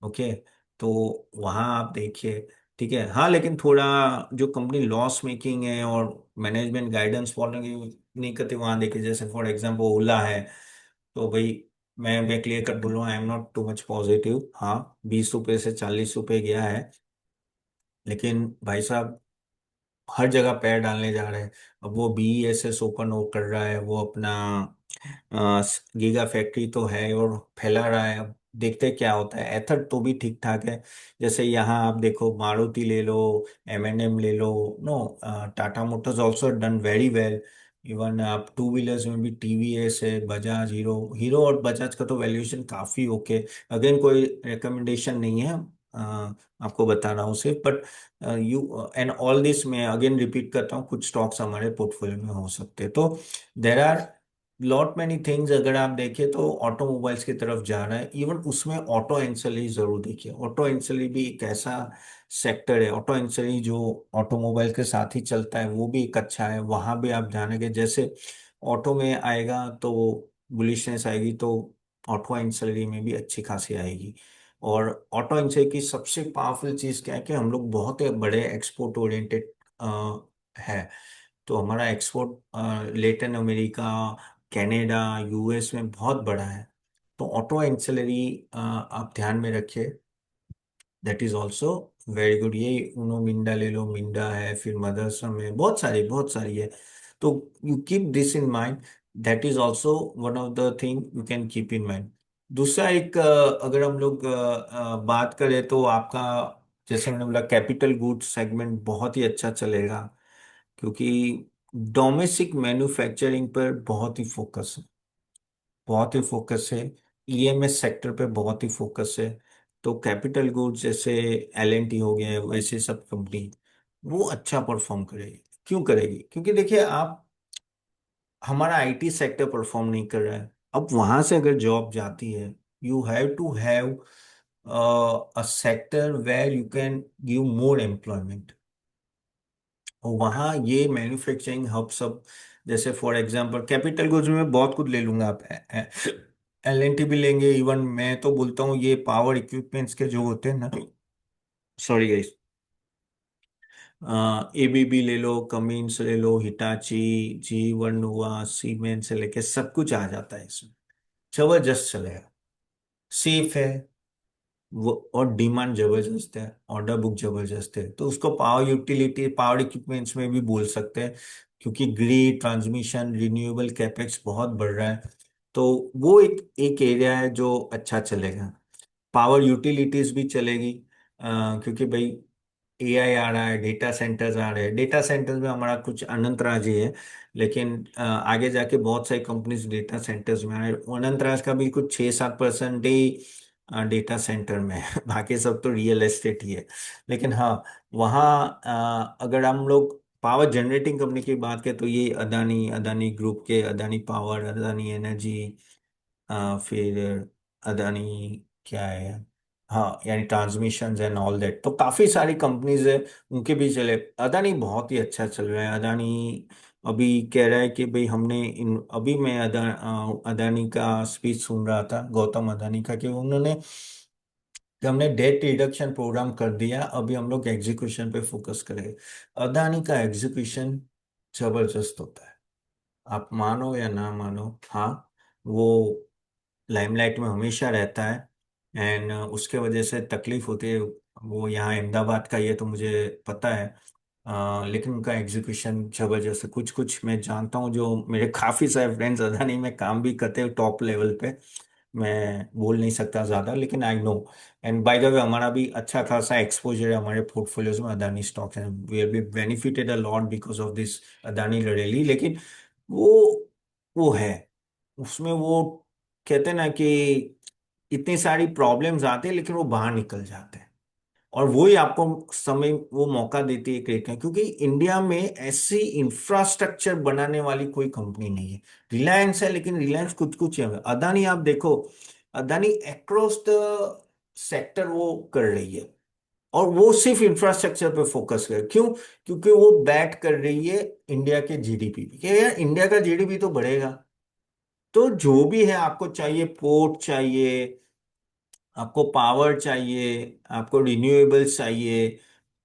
[SPEAKER 1] ओके। तो वहाँ आप देखिए, ठीक है। हाँ, लेकिन थोड़ा जो कंपनी लॉस मेकिंग है और मैनेजमेंट गाइडेंस फॉलो नहीं करती, वहाँ देखिए, जैसे फॉर एग्जांपल ओला है। तो भाई मैं क्लियर कट बोल रहा हूँ, I am not too much positive. हाँ, 20 रुपए से 40 रुपए गया है, लेकिन भाई साहब हर जगह पैर डालने जा रहे हैं। अब वो बीईएसएस ओपन हो कर रहा है, वो अपना गीगा फैक्ट्री तो है और फैला रहा है। अब देखते हैं क्या होता है। एथर तो भी ठीक ठाक है। जैसे यहाँ आप देखो, मारुति ले लो, एम ले लो, no, Tata Motors also done very well. Even आप टू व्हीलर्स में भी टीवीएस है, बजाज, हीरो। हीरो और बजाज का तो वैल्यूएशन काफी ओके। अगेन कोई रिकमेंडेशन नहीं है, आपको बता रहा हूँ सिर्फ। But you and all this, मैं अगेन रिपीट करता हूँ, कुछ स्टॉक्स हमारे पोर्टफोलियो में हो सकते हैं। तो there are lot many things. अगर आप देखें तो ऑटोमोबाइल्स की तरफ जा रहा है। इवन उसमें ऑटो एंसिलरी जरूर देखिए, ऑटो एंसिलरी भी एक ऐसा सेक्टर है, ऑटो एंसिलरी जो ऑटोमोबाइल के साथ ही चलता है, वो भी एक अच्छा है। वहां भी आप जानेंगे, जैसे ऑटो में आएगा तो बुलिशनेस आएगी, तो ऑटो एंसिलरी में भी अच्छी खासी आएगी। और ऑटो एंसिलरी की सबसे पावरफुल चीज क्या है कि हम लोग बहुत बड़े एक्सपोर्ट ओरिएंटेड है। तो हमारा export Latin America, Canada, US में बहुत बड़ा है। तो ऑटो एंसिलरी आप ध्यान में रखिए, that is also very good. ये उनो मिंडा ले लो, मिंडा है, फिर मदरसम है, बहुत सारी है। तो you keep this in mind, that is also one of the thing you can keep in mind. दूसरा एक अगर हम लोग बात करें तो आपका, जैसे मैंने बोला, कैपिटल गुड्स सेगमेंट बहुत ही अच्छा चलेगा, क्योंकि डोमेस्टिक मैन्युफैक्चरिंग पर बहुत ही फोकस है, बहुत ही फोकस है। ईएमएस सेक्टर पे बहुत ही फोकस है। तो कैपिटल गुड्स जैसे एल एंड टी हो गया है, वैसे सब कंपनी वो अच्छा परफॉर्म करेगी। क्यों करेगी? क्योंकि देखिए आप, हमारा आईटी सेक्टर परफॉर्म नहीं कर रहा है, अब वहां से अगर जॉब जाती है, you have to have a sector where you can give more employment. और वहाँ ये मैन्युफैक्चरिंग हब सब, जैसे फॉर एग्जांपल कैपिटल गुड्स में बहुत कुछ ले लूंगा, आप एल एंड टी भी लेंगे, इवन मैं तो बोलता हूँ ये पावर इक्विपमेंट्स के जो होते हैं ना, सॉरी गाइस, एबीबी ले लो, कमिंस ले लो, हिटाची, जी1 हुआ, सीमेंस से लेके सब कुछ आ जाता है इसमें। जबरदस्त चलेगा, सेफ है वो, और डिमांड जबरदस्त है, ऑर्डर बुक जबरदस्त है। तो उसको पावर यूटिलिटी, पावर इक्विपमेंट्स में भी बोल सकते हैं, क्योंकि ग्रिड ट्रांसमिशन रिन्यूएबल कैपेक्स बहुत बढ़ रहा है। तो वो एक एक एरिया है जो अच्छा चलेगा। पावर यूटिलिटीज भी चलेगी, क्योंकि भाई एआई आ रहा है, डेटा सेंटर्स आ रहे हैं। डेटा सेंटर्स में हमारा कुछ अनंत राज ही है, लेकिन आगे जाके बहुत सारी कंपनीज डेटा सेंटर्स में आ रहे हैं। अनंत राज का भी कुछ 6-7% ही डेटा सेंटर में है बाकी सब तो रियल एस्टेट ही है। लेकिन हाँ, वहाँ अगर हम लोग पावर जनरेटिंग कंपनी की बात करें तो ये अदानी, अदानी ग्रुप के अदानी पावर, अदानी एनर्जी, फिर अदानी क्या है, हाँ यानी ट्रांसमिशन एंड ऑल दैट, तो काफी सारी कंपनीज है, उनके भी चले। अदानी बहुत ही अच्छा चल रहा है। अदानी अभी कह रहा है कि भाई हमने इन, अभी मैं अदानी का स्पीच सुन रहा था, गौतम अदानी का, कि उन्होंने, कि हमने डेट रिडक्शन प्रोग्राम कर दिया, अभी हम लोग एग्जीक्यूशन पे फोकस करेंगे। अदानी का एग्जीक्यूशन जबरदस्त होता है, आप मानो या ना मानो। हाँ, वो लाइमलाइट में हमेशा रहता है, एंड उसके वजह से तकलीफ होती है। वो यहाँ अहमदाबाद का, ये तो मुझे पता है। लेकिन उनका एग्जीक्यूशन जबरदस्त है। कुछ कुछ मैं जानता हूँ, जो मेरे काफ़ी सारे फ्रेंड्स अदानी में काम भी करते हैं टॉप लेवल पे। मैं बोल नहीं सकता ज़्यादा, लेकिन I know. And by the way, हमारा भी अच्छा खासा एक्सपोजर है हमारे पोर्टफोलियोज में अदानी स्टॉक्स हैं। We are be benefited a lot because of this Adani rally. लेकिन वो वो है, उसमें वो कहते हैं ना कि इतनी सारी प्रॉब्लम्स आते हैं, लेकिन वो बाहर निकल जाते हैं। और वो ही आपको समय, वो मौका देती है क्रिएट करने, क्योंकि इंडिया में ऐसी इंफ्रास्ट्रक्चर बनाने वाली कोई कंपनी नहीं है। रिलायंस है, लेकिन रिलायंस कुछ कुछ है। अदानी आप देखो, अदानी अक्रॉस द सेक्टर वो कर रही है, और वो सिर्फ इंफ्रास्ट्रक्चर पे फोकस कर, क्यों? क्योंकि वो बैट कर रही है इंडिया के जीडीपी पे, कि यार इंडिया का जीडीपी तो बढ़ेगा। तो जो भी है, आपको चाहिए पोर्ट चाहिए, आपको पावर चाहिए, आपको रिन्यूएबल्स चाहिए,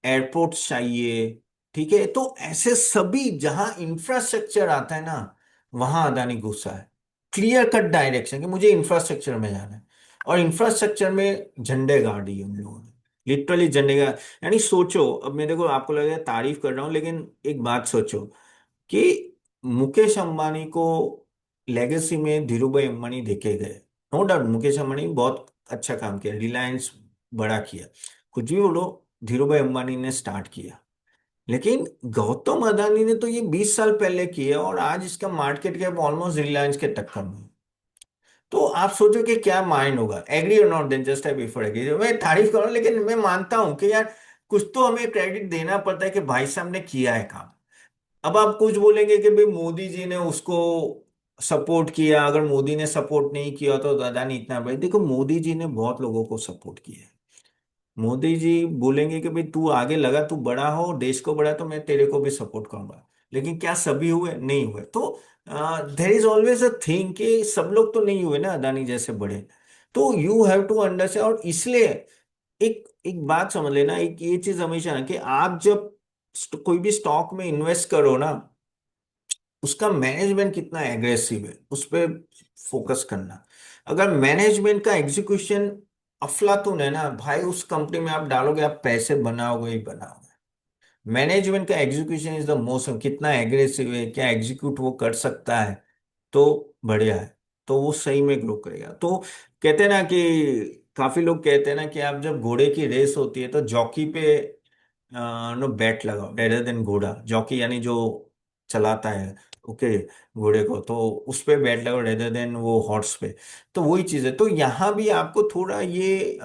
[SPEAKER 1] एयरपोर्ट्स चाहिए, ठीक है? तो ऐसे सभी जहां इंफ्रास्ट्रक्चर आता है ना, वहां अदानी घुसा है। क्लियर कट डायरेक्शन कि मुझे इंफ्रास्ट्रक्चर में जाना है, और इंफ्रास्ट्रक्चर में झंडे गाड़ दिए उन लोगों ने, लिटरली झंडे गाड़। यानी सोचो, अब मैं देखो आपको लगेगा तारीफ कर रहा हूं, लेकिन एक बात सोचो कि मुकेश अंबानी को लेगेसी में धीरूभाई अंबानी देखे गए। नो डाउट मुकेश अंबानी बहुत अच्छा काम किया, रिलायंस बड़ा किया, कुछ भी बोलो, धीरूभाई अंबानी ने स्टार्ट किया। लेकिन गौतम अदानी ने तो ये 20 साल पहले किया, और आज इसका मार्केट कैप ऑलमोस्ट रिलायंस के टक्कर में। तो आप सोचो कि क्या माइंड होगा। एग्री और not, then just I before agree. मैं तारीफ कर रहा हूँ, लेकिन मैं मानता हूं कि यार कुछ तो हमें क्रेडिट देना पड़ता है कि भाई साहब ने किया है काम। अब आप कुछ बोलेंगे कि भाई मोदी जी ने उसको सपोर्ट किया, अगर मोदी ने सपोर्ट नहीं किया तो दादा नहीं इतना। भाई देखो, मोदी जी ने बहुत लोगों को सपोर्ट किया है। मोदी जी बोलेंगे कि भाई तू आगे लगा, तू बड़ा हो, देश को बड़ा, तो मैं तेरे को भी सपोर्ट करूंगा। लेकिन क्या सभी हुए? नहीं हुए। तो there is always a thing कि सब लोग तो नहीं हुए ना अदानी जैसे बड़े। तो यू हैव टू अंडरस्टैंड, और इसलिए एक एक बात समझ लेना, एक ये चीज हमेशा ना, कि आप जब कोई भी स्टॉक में इन्वेस्ट करो ना, उसका मैनेजमेंट कितना एग्रेसिव है उस पर फोकस करना। अगर मैनेजमेंट का एग्जीक्यूशन अफलातून है ना भाई, उस कंपनी में आप डालोगे, आप पैसे बनाओगे ही बनाओगे। मैनेजमेंट का एग्जीक्यूशन इज द मोस्ट, कितना एग्रेसिव है, क्या एग्जीक्यूट वो कर सकता है, तो बढ़िया है, तो वो सही में ग्रो करेगा। तो कहते हैं ना कि काफी लोग कहते हैं ना कि आप जब घोड़े की रेस होती है तो जॉकी पे नो बैट लगाओ रेदर देन घोड़ा, जॉकी यानी जो चलाता है, ओके, घोड़े को, तो उस पे बैट लगाओ रेदर देन वो हॉर्स पे। तो वही चीज है, तो यहाँ भी आपको थोड़ा ये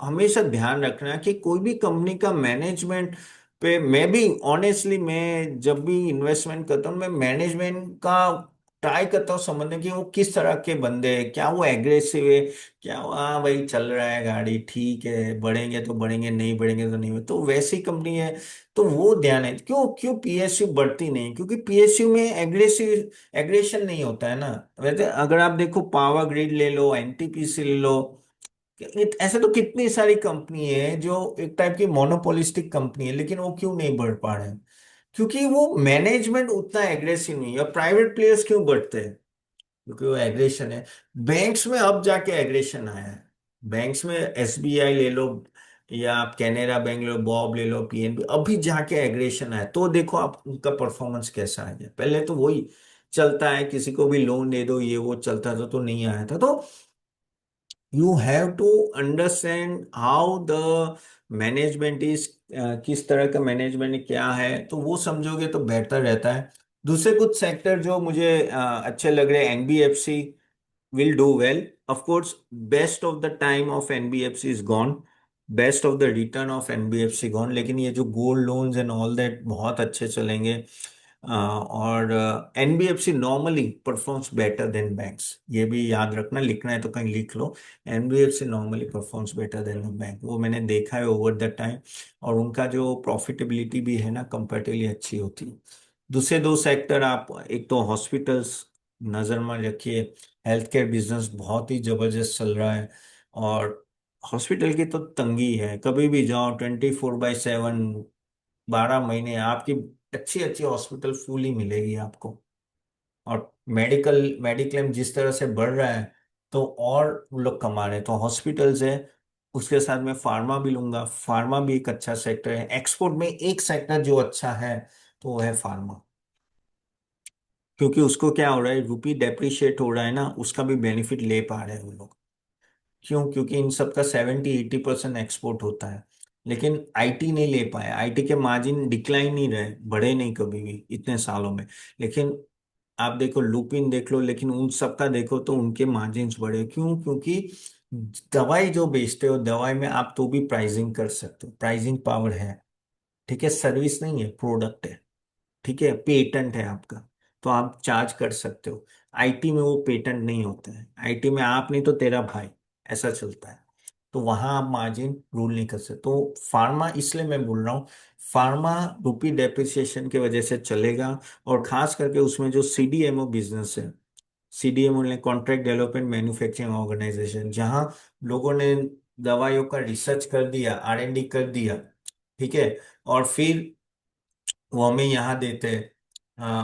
[SPEAKER 1] हमेशा ध्यान रखना है कि कोई भी कंपनी का मैनेजमेंट पे, मैं भी ऑनेस्टली मैं जब भी इन्वेस्टमेंट करता हूँ, मैं मैनेजमेंट का ट्राई करता हूँ समझने की वो किस तरह के बंदे हैं, क्या वो एग्रेसिव है, क्या वो, हाँ भाई चल रहा है गाड़ी ठीक है, बढ़ेंगे तो बढ़ेंगे, नहीं बढ़ेंगे तो नहीं, तो वैसी कंपनी है। तो वो ध्यान है, क्यों क्यों पीएसयू बढ़ती नहीं, क्योंकि पीएसयू में एग्रेसिव एग्रेशन नहीं होता है ना। वैसे अगर आप देखो पावर ग्रिड ले लो, एनटीपीसी ले लो, ऐसे तो कितनी सारी कंपनी है जो एक टाइप की मोनोपोलिस्टिक कंपनी है, लेकिन वो क्यों नहीं बढ़ पा रहे हैं, क्योंकि वो मैनेजमेंट उतना एग्रेसिव नहीं है। और प्राइवेट प्लेयर्स क्यों बढ़ते हैं, क्योंकि वो एग्रेशन है। बैंक्स में अब जाके एग्रेशन आया है, बैंक्स में एसबीआई ले लो, या आप कैनेरा बैंक ले लो, बॉब ले लो, पीएनबी, अभी जाके एग्रेशन आया, तो देखो आप उनका परफॉर्मेंस कैसा आ गया। पहले तो वही चलता है, किसी को भी लोन दे दो, ये वो चलता था, तो नहीं आया था। तो you have to understand how the management is, किस तरह का मैनेजमेंट क्या है, तो वो समझोगे तो बेहतर रहता है। दूसरे कुछ सेक्टर जो मुझे अच्छे लग रहे हैं, NBFC will do well. Of course, best of the time of NBFC is gone. Best of the return of NBFC gone. लेकिन ये जो gold loans and all that बहुत अच्छे चलेंगे। और NBFC normally performs better than banks, ये भी याद रखना, लिखना है तो कहीं लिख लो। NBFC normally performs better than bank, वो मैंने देखा है ओवर द टाइम। और उनका जो प्रॉफिटेबिलिटी भी है ना, कंपेरेटिवली अच्छी होती है। दूसरे दो सेक्टर आप, एक तो हॉस्पिटल्स नजर में रखिए, हेल्थ केयर बिजनेस बहुत ही जबरदस्त चल रहा है। और हॉस्पिटल की तो तंगी है, कभी भी जाओ 24/7, 12 महीने आपकी अच्छी अच्छी हॉस्पिटल फुल ही मिलेगी आपको। और मेडिक्लेम जिस तरह से बढ़ रहा है, तो और वो लोग कमा रहे हैं, तो हॉस्पिटल्स है। उसके साथ में फार्मा भी लूंगा, फार्मा भी एक अच्छा सेक्टर है। एक्सपोर्ट में एक सेक्टर जो अच्छा है, तो वो है फार्मा, क्योंकि उसको क्या हो रहा है, रुपी डेप्रिशिएट हो रहा है ना, उसका भी बेनिफिट ले पा रहे हैं वो लोग। क्यों, क्योंकि इन सब का 70-80% एक्सपोर्ट होता है। लेकिन आईटी नहीं ले पाया, आईटी के मार्जिन डिक्लाइन नहीं रहे, बढ़े नहीं कभी भी इतने सालों में। लेकिन आप देखो लुपिन देख लो, लेकिन उन सब का देखो तो उनके मार्जिन्स बढ़े, क्यों, क्योंकि दवाई जो बेचते हो, दवाई में आप तो भी प्राइसिंग कर सकते हो, प्राइसिंग पावर है। ठीक है, सर्विस नहीं है, प्रोडक्ट है। ठीक है, पेटेंट है आपका, तो आप चार्ज कर सकते हो। आईटी में वो पेटेंट नहीं होता है, आईटी में आप नहीं तो तेरा भाई, ऐसा चलता है। तो वहां आप मार्जिन रूल नहीं कर सकते। तो फार्मा, इसलिए मैं बोल रहा हूँ, फार्मा रुपी डेप्रिसिएशन की वजह से चलेगा। और खास करके उसमें जो सीडीएमओ बिजनेस है, सीडीएमओ ने कॉन्ट्रैक्ट डेवलपमेंट मैन्युफैक्चरिंग ऑर्गेनाइजेशन, जहां लोगों ने दवाइयों का रिसर्च कर दिया, आरएनडी कर दिया, ठीक है, और फिर वो हमें यहाँ देते हैं,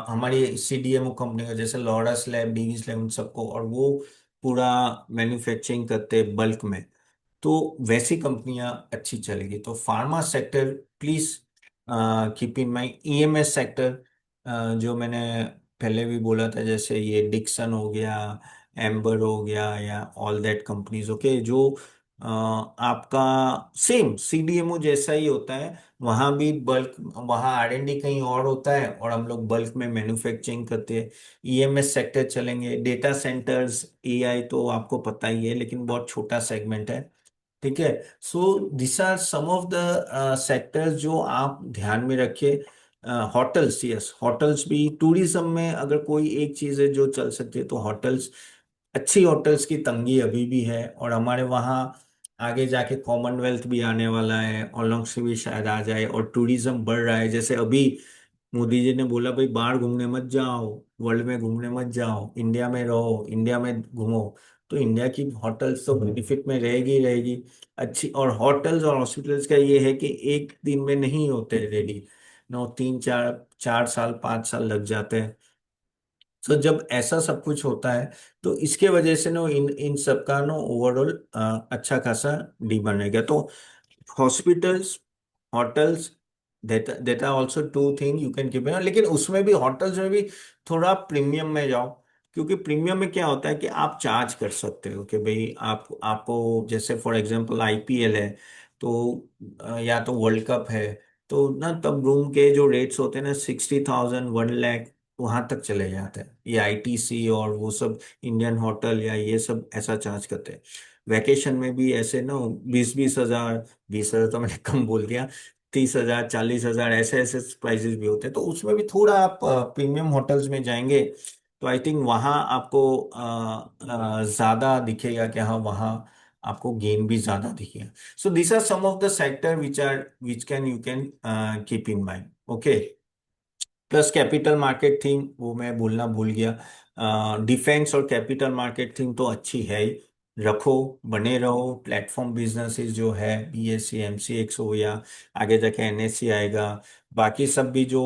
[SPEAKER 1] हमारी सीडीएमओ कंपनी का, जैसे लॉरस लैब, डीवीस लैब, उन सबको, और वो पूरा मैन्युफैक्चरिंग करते हैं बल्क में। तो वैसी कंपनियां अच्छी चलेगी। तो pharma sector please keep in mind. EMS sector जो मैंने पहले भी बोला था, जैसे ये डिक्सन हो गया, एम्बर हो गया, या ऑल दैट कंपनीज, ओके, जो आपका सेम सीडीएमओ जैसा ही होता है। वहां भी बल्क, वहां आरएनडी कहीं और होता है, और हम लोग बल्क में मैन्युफैक्चरिंग करते हैं। ईएमएस सेक्टर चलेंगे, डेटा सेंटर्स, एआई तो आपको पता ही है, लेकिन बहुत छोटा सेगमेंट है। ठीक है। So this are some of the sectors जो आप ध्यान में रखिए। होटल्स, यस, होटल्स भी, टूरिज्म में अगर कोई एक चीज है जो चल सकती है तो होटल्स। अच्छी होटल्स की तंगी अभी भी है, और हमारे वहाँ आगे जाके कॉमनवेल्थ भी आने वाला है, ओलंपिक्स भी शायद आ जाए, और टूरिज्म बढ़ रहा है। जैसे अभी मोदी जी ने बोला भाई बाहर घूमने मत जाओ, वर्ल्ड में घूमने मत जाओ, इंडिया में रहो, इंडिया में घूमो। तो इंडिया की होटल्स तो बेनिफिट में रहेगी ही रहेगी। अच्छी, और होटल्स और हॉस्पिटल्स का ये है कि एक दिन में नहीं होते रेडी, नो, 3-4 4 साल 5 साल लग जाते हैं। सो जब ऐसा सब कुछ होता है तो इसके वजह से ना इन इन सब का ना ओवरऑल अच्छा खासा डिमांड रहेगा। तो hospitals, hotels, that are also two thing you can keep. लेकिन उसमें भी, होटल्स में भी थोड़ा प्रीमियम में जाओ, क्योंकि प्रीमियम में क्या होता है कि आप चार्ज कर सकते हो कि भाई आप आपको जैसे फॉर एग्जांपल आईपीएल है, तो या तो वर्ल्ड कप है, तो ना तब रूम के जो रेट्स होते हैं ना 60,000, 1 लाख वहां तक चले जाते हैं। ये आईटीसी और वो सब इंडियन होटल या ये सब ऐसा चार्ज करते हैं। वैकेशन में भी ऐसे ना 20-20 हजार, 20 हजार तो मैंने कम बोल दिया, 30 हजार, 40 हजार, ऐसे ऐसे प्राइजेस भी होते हैं। तो उसमें भी थोड़ा आप प्रीमियम होटल्स में जाएंगे तो आई थिंक वहाँ आपको ज्यादा दिखेगा कि हाँ वहाँ आपको गेन भी ज्यादा दिखेगा। So this are some of the sector which can you can keep in mind. Okay. Plus capital market theme वो मैं बोलना भूल गया, डिफेंस और कैपिटल मार्केट थीम तो अच्छी है ही, रखो, बने रहो। प्लेटफॉर्म बिजनेसेस जो है बीएससी एमसीएक्स हो या आगे जाके एनएससी आएगा, बाकी सब भी जो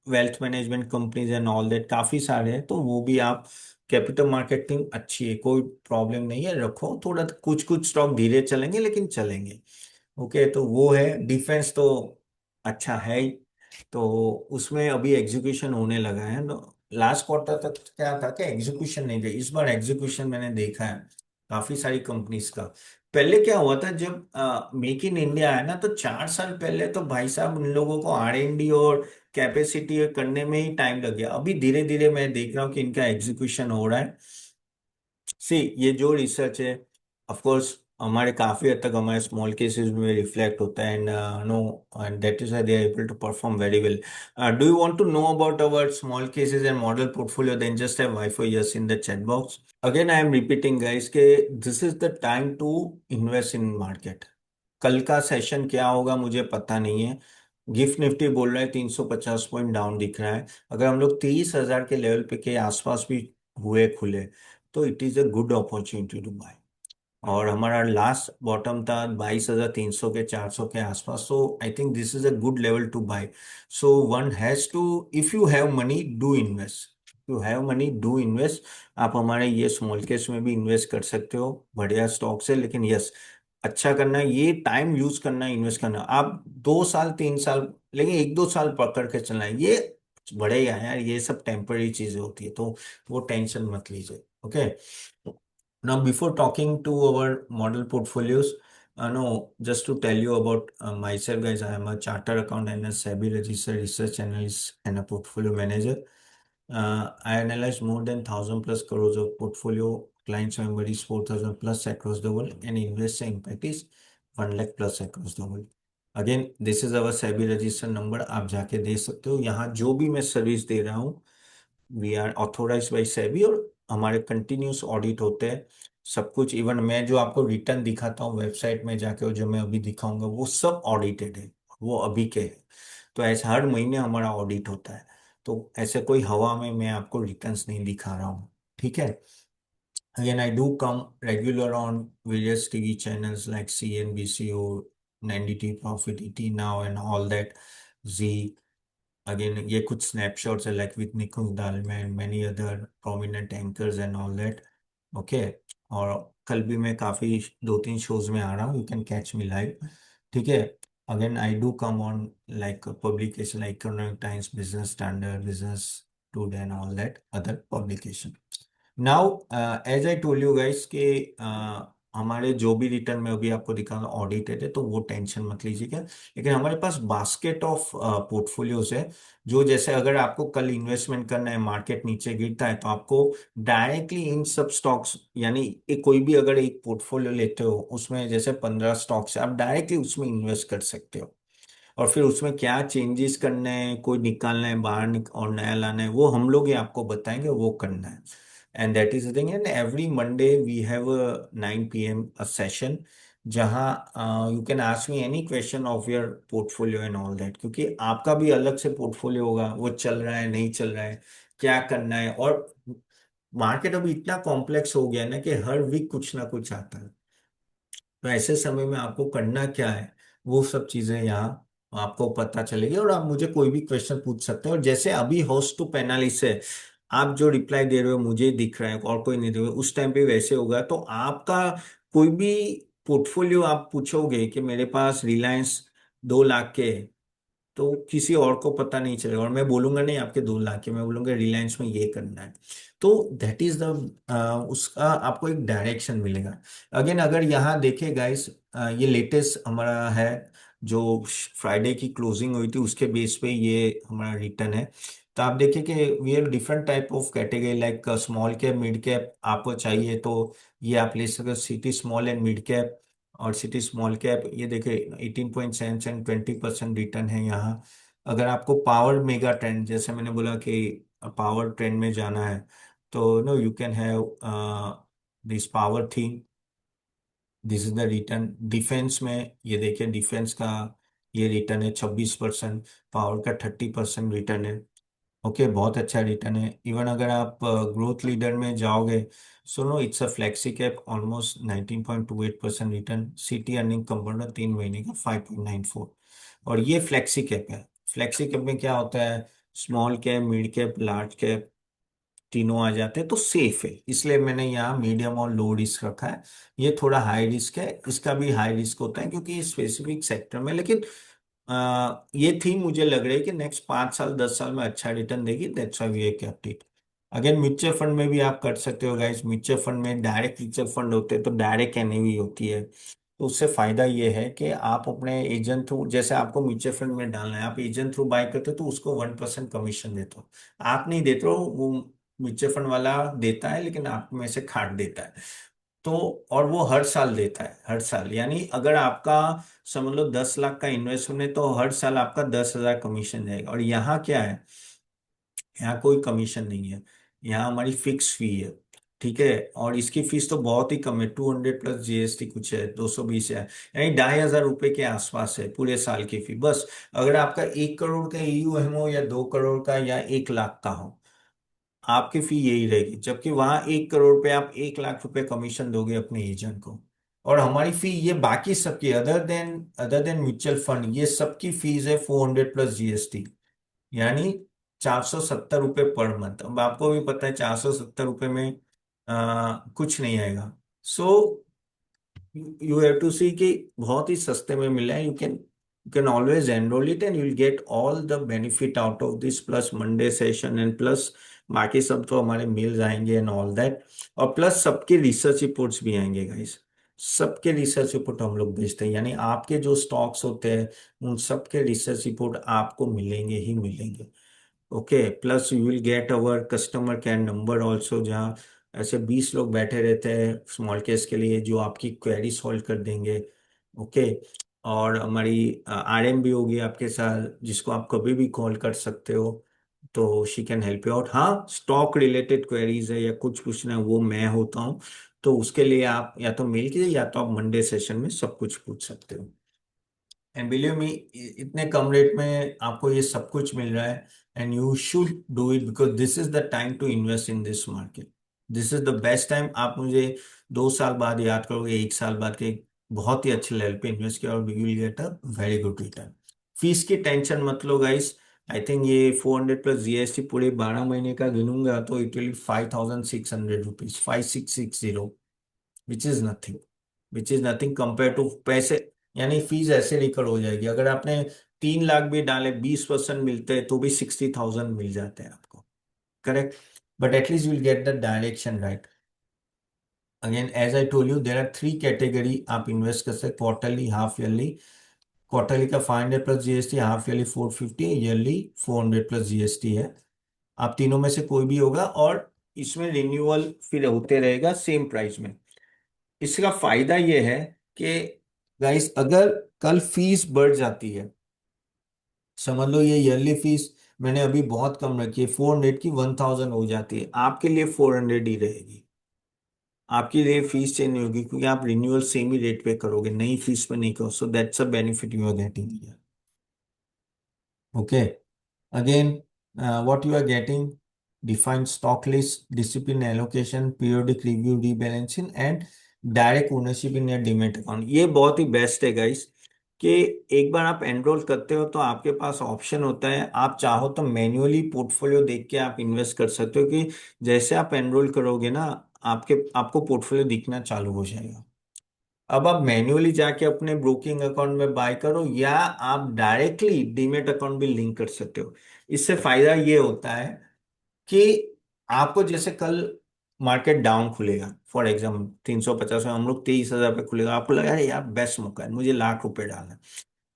[SPEAKER 1] wealth management companies and all that काफी सारे हैं, तो वो भी आप, कैपिटल मार्केटिंग अच्छी है, कोई प्रॉब्लम नहीं है, रखो। थोड़ा कुछ कुछ स्टॉक धीरे चलेंगे लेकिन चलेंगे। ओके, तो वो है। डिफेंस तो अच्छा है ही, तो उसमें अभी एग्जीक्यूशन होने लगा है। तो लास्ट क्वार्टर तक क्या था कि एग्जीक्यूशन नहीं थे, इस बार एग्जीक्यूशन मैंने देखा है काफी सारी कंपनीज का। पहले क्या हुआ था जब मेक इन इंडिया है ना, तो 4 साल पहले तो भाई साहब उन लोगों को आरएनडी और कैपेसिटी करने में ही टाइम लग गया। अभी धीरे धीरे मैं देख रहा हूँ कि इनका एग्जीक्यूशन हो रहा है। सी, ये जो रिसर्च है ऑफ कोर्स हमारे काफी हद तक हमारे स्मॉल केसेस में रिफ्लेक्ट होता है, and no, and that is why they are able to perform very well. Do you want to know about our small cases and model portfolio? Then just have Y for yes in the chat box. Again I am repeating guys के this is the time to invest in market. कल का session क्या होगा मुझे पता नहीं है। Gift Nifty बोल रहा है 350 पॉइंट डाउन दिख रहा है। अगर हम लोग 30 हजार के लेवल पे के आसपास भी हुए खुले, तो it is a good opportunity to buy. और हमारा लास्ट बॉटम था 22,300 के, 400 के आसपास। So I think this is a good level to buy. So one has to, if you have money to invest, you have money to invest. आप हमारे ये small case में भी इन्वेस्ट कर सकते हो, बढ़िया स्टॉक से। लेकिन यस, अच्छा करना है, ये टाइम यूज करना है, इन्वेस्ट करना है। आप 2 साल 3 साल, लेकिन 1-2 साल पकड़ के चलना है, ये बढ़ेगा यार, ये सब टेम्पररी चीजें होती है, तो वो टेंशन मत लीजिए। Okay. Now, before talking to our model portfolios, no, just to tell you about myself, guys, I am a chartered accountant and a SEBI registered research analyst and a portfolio manager. I analyze more than 1,000+ crores of portfolio clients memories, 4,000 plus across the world, and investor impact is 1 lakh plus across the world. Again, this is our SEBI registered number, आप जाके दे सकते हो। यहाँ जो भी मैं service दे रहा हूँ, we are authorize by SEBI, और हमारे कंटिन्यूस ऑडिट होते हैं सब कुछ। इवन मैं जो आपको रिटर्न दिखाता हूँ वेबसाइट में जाके, और जो मैं अभी दिखाऊंगा वो सब ऑडिटेड है, वो अभी के हैं। तो ऐसे हर महीने हमारा ऑडिट होता है, तो ऐसे कोई हवा में मैं आपको रिटर्न्स नहीं दिखा रहा हूँ। ठीक है। Again, I do come regular on various TV channels like CNBC or NDT Profit, ET Now, and all that. Z. Again, ये कुछ snapshots है like with Nikunj Dalman, many other prominent anchors and all that. Okay. और कल भी मैं काफी 2-3 shows में आ रहा हूँ, you can catch me live. ठीक है। Again I do come on like publication like Economic Times, Business Standard, Business Today and all that other publication. Now as I told you guys के हमारे जो भी रिटर्न में अभी आपको दिखा ऑडिटेड है, तो वो टेंशन मत लीजिएगा। लेकिन हमारे पास बास्केट ऑफ पोर्टफोलियोज है, जो जैसे अगर आपको कल इन्वेस्टमेंट करना है, मार्केट नीचे गिरता है, तो आपको डायरेक्टली इन सब स्टॉक्स, यानी कोई भी अगर एक पोर्टफोलियो लेते हो उसमें जैसे 15 स्टॉक्स है, आप डायरेक्टली उसमें इन्वेस्ट कर सकते हो। और फिर उसमें क्या चेंजेस करने हैं, कोई निकालना है बाहर और नया लाना है, वो हम लोग ही आपको बताएंगे, वो करना है। And that is the thing. And every Monday we have 9 p.m. A session, जहाँ you can ask me any question of your portfolio and all that, क्योंकि आपका भी अलग से पोर्टफोलियो होगा, वो चल रहा है नहीं चल रहा है, क्या करना है। और मार्केट अभी इतना कॉम्प्लेक्स हो गया है ना कि हर वीक कुछ ना कुछ आता है। तो ऐसे समय में आपको करना क्या है, वो सब चीजें यहाँ आपको पता चलेगी, और आप मुझे कोई भी क्वेश्चन पूछ सकते हैं। और जैसे अभी होस्ट टू पैनलिस्ट है, आप जो रिप्लाई दे रहे हो मुझे दिख रहा है और कोई नहीं दे रहा है, उस टाइम पे वैसे होगा तो आपका कोई भी पोर्टफोलियो आप पूछोगे कि मेरे पास रिलायंस 2 लाख के है, तो किसी और को पता नहीं चलेगा, और मैं बोलूंगा नहीं आपके 2 लाख के, मैं बोलूंगा रिलायंस में ये करना है। तो दैट इज द उसका आपको एक डायरेक्शन मिलेगा। अगेन अगर यहाँ देखे गाइस, ये लेटेस्ट हमारा है जो फ्राइडे की क्लोजिंग हुई थी उसके बेस पे ये हमारा रिटर्न है। तो आप देखिए कि we have different type of category, like small cap mid cap आपको चाहिए तो ये आप ले सकते हो, city small and mid cap और सिटी स्मॉल कैप। ये देखिए 18.7 20% रिटर्न है यहाँ। अगर आपको पावर मेगा ट्रेंड, जैसे मैंने बोला कि पावर ट्रेंड में जाना है, तो no you can have this power theme, this is the return. Defence में ये देखिए, डिफेंस का ये रिटर्न है 26%, पावर का 30% रिटर्न है। ओके, बहुत अच्छा रिटर्न है। इवन अगर आप ग्रोथ लीडर में जाओगे, सुनो it's a flexi cap, almost 19.28% return, city earning compounder 3 महीने का 5.94। और ये फ्लेक्सी कैप है। फ्लेक्सी कैप में क्या होता है, small cap mid cap large cap तीनों आ जाते हैं, तो सेफ है, इसलिए मैंने यहाँ मीडियम और लो रिस्क रखा है। ये थोड़ा हाई रिस्क है, इसका भी हाई रिस्क होता है क्योंकि ये स्पेसिफिक सेक्टर में, लेकिन ये थी मुझे लग रही है कि नेक्स्ट 5 साल 10 साल में अच्छा रिटर्न देगी, that's why we kept it. Again mutual fund में भी आप कर सकते हो गाइस। म्यूचुअल फंड में डायरेक्ट म्यूचुअल फंड होते हैं तो डायरेक्ट एनएवी होती है, तो उससे फायदा ये है कि आप अपने एजेंट थ्रू, जैसे आपको म्यूचुअल फंड में डालना है, आप एजेंट थ्रू बाय करते हो तो उसको 1% कमीशन देते हो। आप नहीं देते हो, वो म्यूचुअल फंड वाला देता है, लेकिन आप में से काट देता है। तो और वो हर साल देता है, हर साल, यानी अगर आपका समझ लो 10 लाख का इन्वेस्टमेंट है तो हर साल आपका 10,000 कमीशन जाएगा। और यहाँ क्या है, यहाँ कोई कमीशन नहीं है, यहाँ हमारी फिक्स फी है। ठीक है, और इसकी फीस तो बहुत ही कम है, 200 प्लस जीएसटी कुछ है, 220 है, यानी 2,500 रुपए के आसपास है पूरे साल की फी बस। अगर आपका 1 करोड़ का ईयूएम हो या 2 करोड़ का या 1 लाख का हो, आपकी फी यही रहेगी। जबकि वहां 1 करोड़ पे आप 1 लाख रुपए कमीशन दोगे अपने एजेंट को। और हमारी फी ये बाकी सबकी, अदर देन म्यूचुअल फंड, ये सबकी फीस है 400 प्लस जीएसटी, यानी 470 रुपये पर मंथ। अब आपको भी पता है 470 रुपये में कुछ नहीं आएगा। सो यू हैव टू सी कि बहुत ही सस्ते में मिला है। You can always enrol it and you will get all the benefit out of this, plus Monday session and plus बाकी सब तो हमारे मेल्स आएंगे एंड ऑल दैट। और प्लस सबके रिसर्च रिपोर्ट्स भी आएंगे गाइस। सबके रिसर्च रिपोर्ट हम लोग भेजते हैं, यानी आपके जो स्टॉक्स होते हैं उन सबके रिसर्च रिपोर्ट आपको मिलेंगे ही मिलेंगे। Okay, plus you will get our customer care number also, जहाँ ऐसे 20 लोग बैठे रहते हैं स्मॉल केस के लिए जो आपकी क्वेरी सॉल्व कर देंगे। ओके, और हमारी आरएम भी होगी आपके साथ, जिसको आप कभी भी कॉल कर सकते हो, तो she can help you out. हाँ, स्टॉक रिलेटेड क्वेरीज है या कुछ पूछना है, वो मैं होता हूँ, तो उसके लिए आप या तो मेल कीजिए या तो आप मंडे सेशन में सब कुछ पूछ सकते हो। एंड बिलीव मी, इतने कम रेट में आपको ये सब कुछ मिल रहा है, and you should do it because this is the time to invest in this market. This is the best time. आप मुझे 2 साल बाद याद करोगे, 1 साल बाद के बहुत ही अच्छे लेवल पे इन्वेस्ट किया और you will get a very good return. Fees की टेंशन मत लो गाइस। आई थिंक ये 400 प्लस जीएसटी पूरे 12 महीने का गिनूंगा तो it will 5,600 rupees, 5660, which is nothing, which is nothing compare to पैसे। यानी फीस ऐसे रिकवर हो जाएगी, अगर आपने 3 लाख भी डाले 20% मिलते हैं तो भी 60,000 मिल जाते हैं आपको। Correct, but at least will get the direction right. Again as I told you, there are 3 category आप इन्वेस्ट कर सकते, क्वार्टरली, हाफ ईयरली। क्वार्टरली का 500 plus GST, half yearly 450, yearly 400 plus GST है। आप तीनों में से कोई भी होगा, और इसमें रिन्यूअल फिर होते रहेगा सेम प्राइस में। इसका फायदा यह है कि गाइस अगर कल फीस बढ़ जाती है, समझ लो ये ईयरली फीस मैंने अभी बहुत कम रखी है, 400 की 1,000 हो जाती है, आपके लिए 400 ही रहेगी। आपकी लिए फीस चेंज नहीं होगी क्योंकि आप रिन्यूअल सेम ही रेट पे करोगे, नई फीस पे नहीं करो। So that's a benefit you are getting here. Okay, again what you are getting, defined stock list, discipline allocation, periodic review, rebalancing and direct ownership in your demat account. ये बहुत ही best है guys. कि एक बार आप enrol करते हो तो आपके पास ऑप्शन होता है, आप चाहो तो मैन्युअली पोर्टफोलियो देख के आप इन्वेस्ट कर सकते हो, कि जैसे आप एनरोल करोगे ना, आपके आपको पोर्टफोलियो दिखना चालू हो जाएगा। अब आप मैन्युअली जाके अपने ब्रोकिंग अकाउंट में बाय करो, या आप डायरेक्टली डीमेट अकाउंट भी लिंक कर सकते हो। इससे फायदा ये होता है कि आपको जैसे कल मार्केट डाउन खुलेगा, फॉर एग्जाम्पल 350 में, हम लोग 23,000 पे खुलेगा, आपको लगा अरे यार बेस्ट मौका है, मुझे ₹1,00,000 डालना है।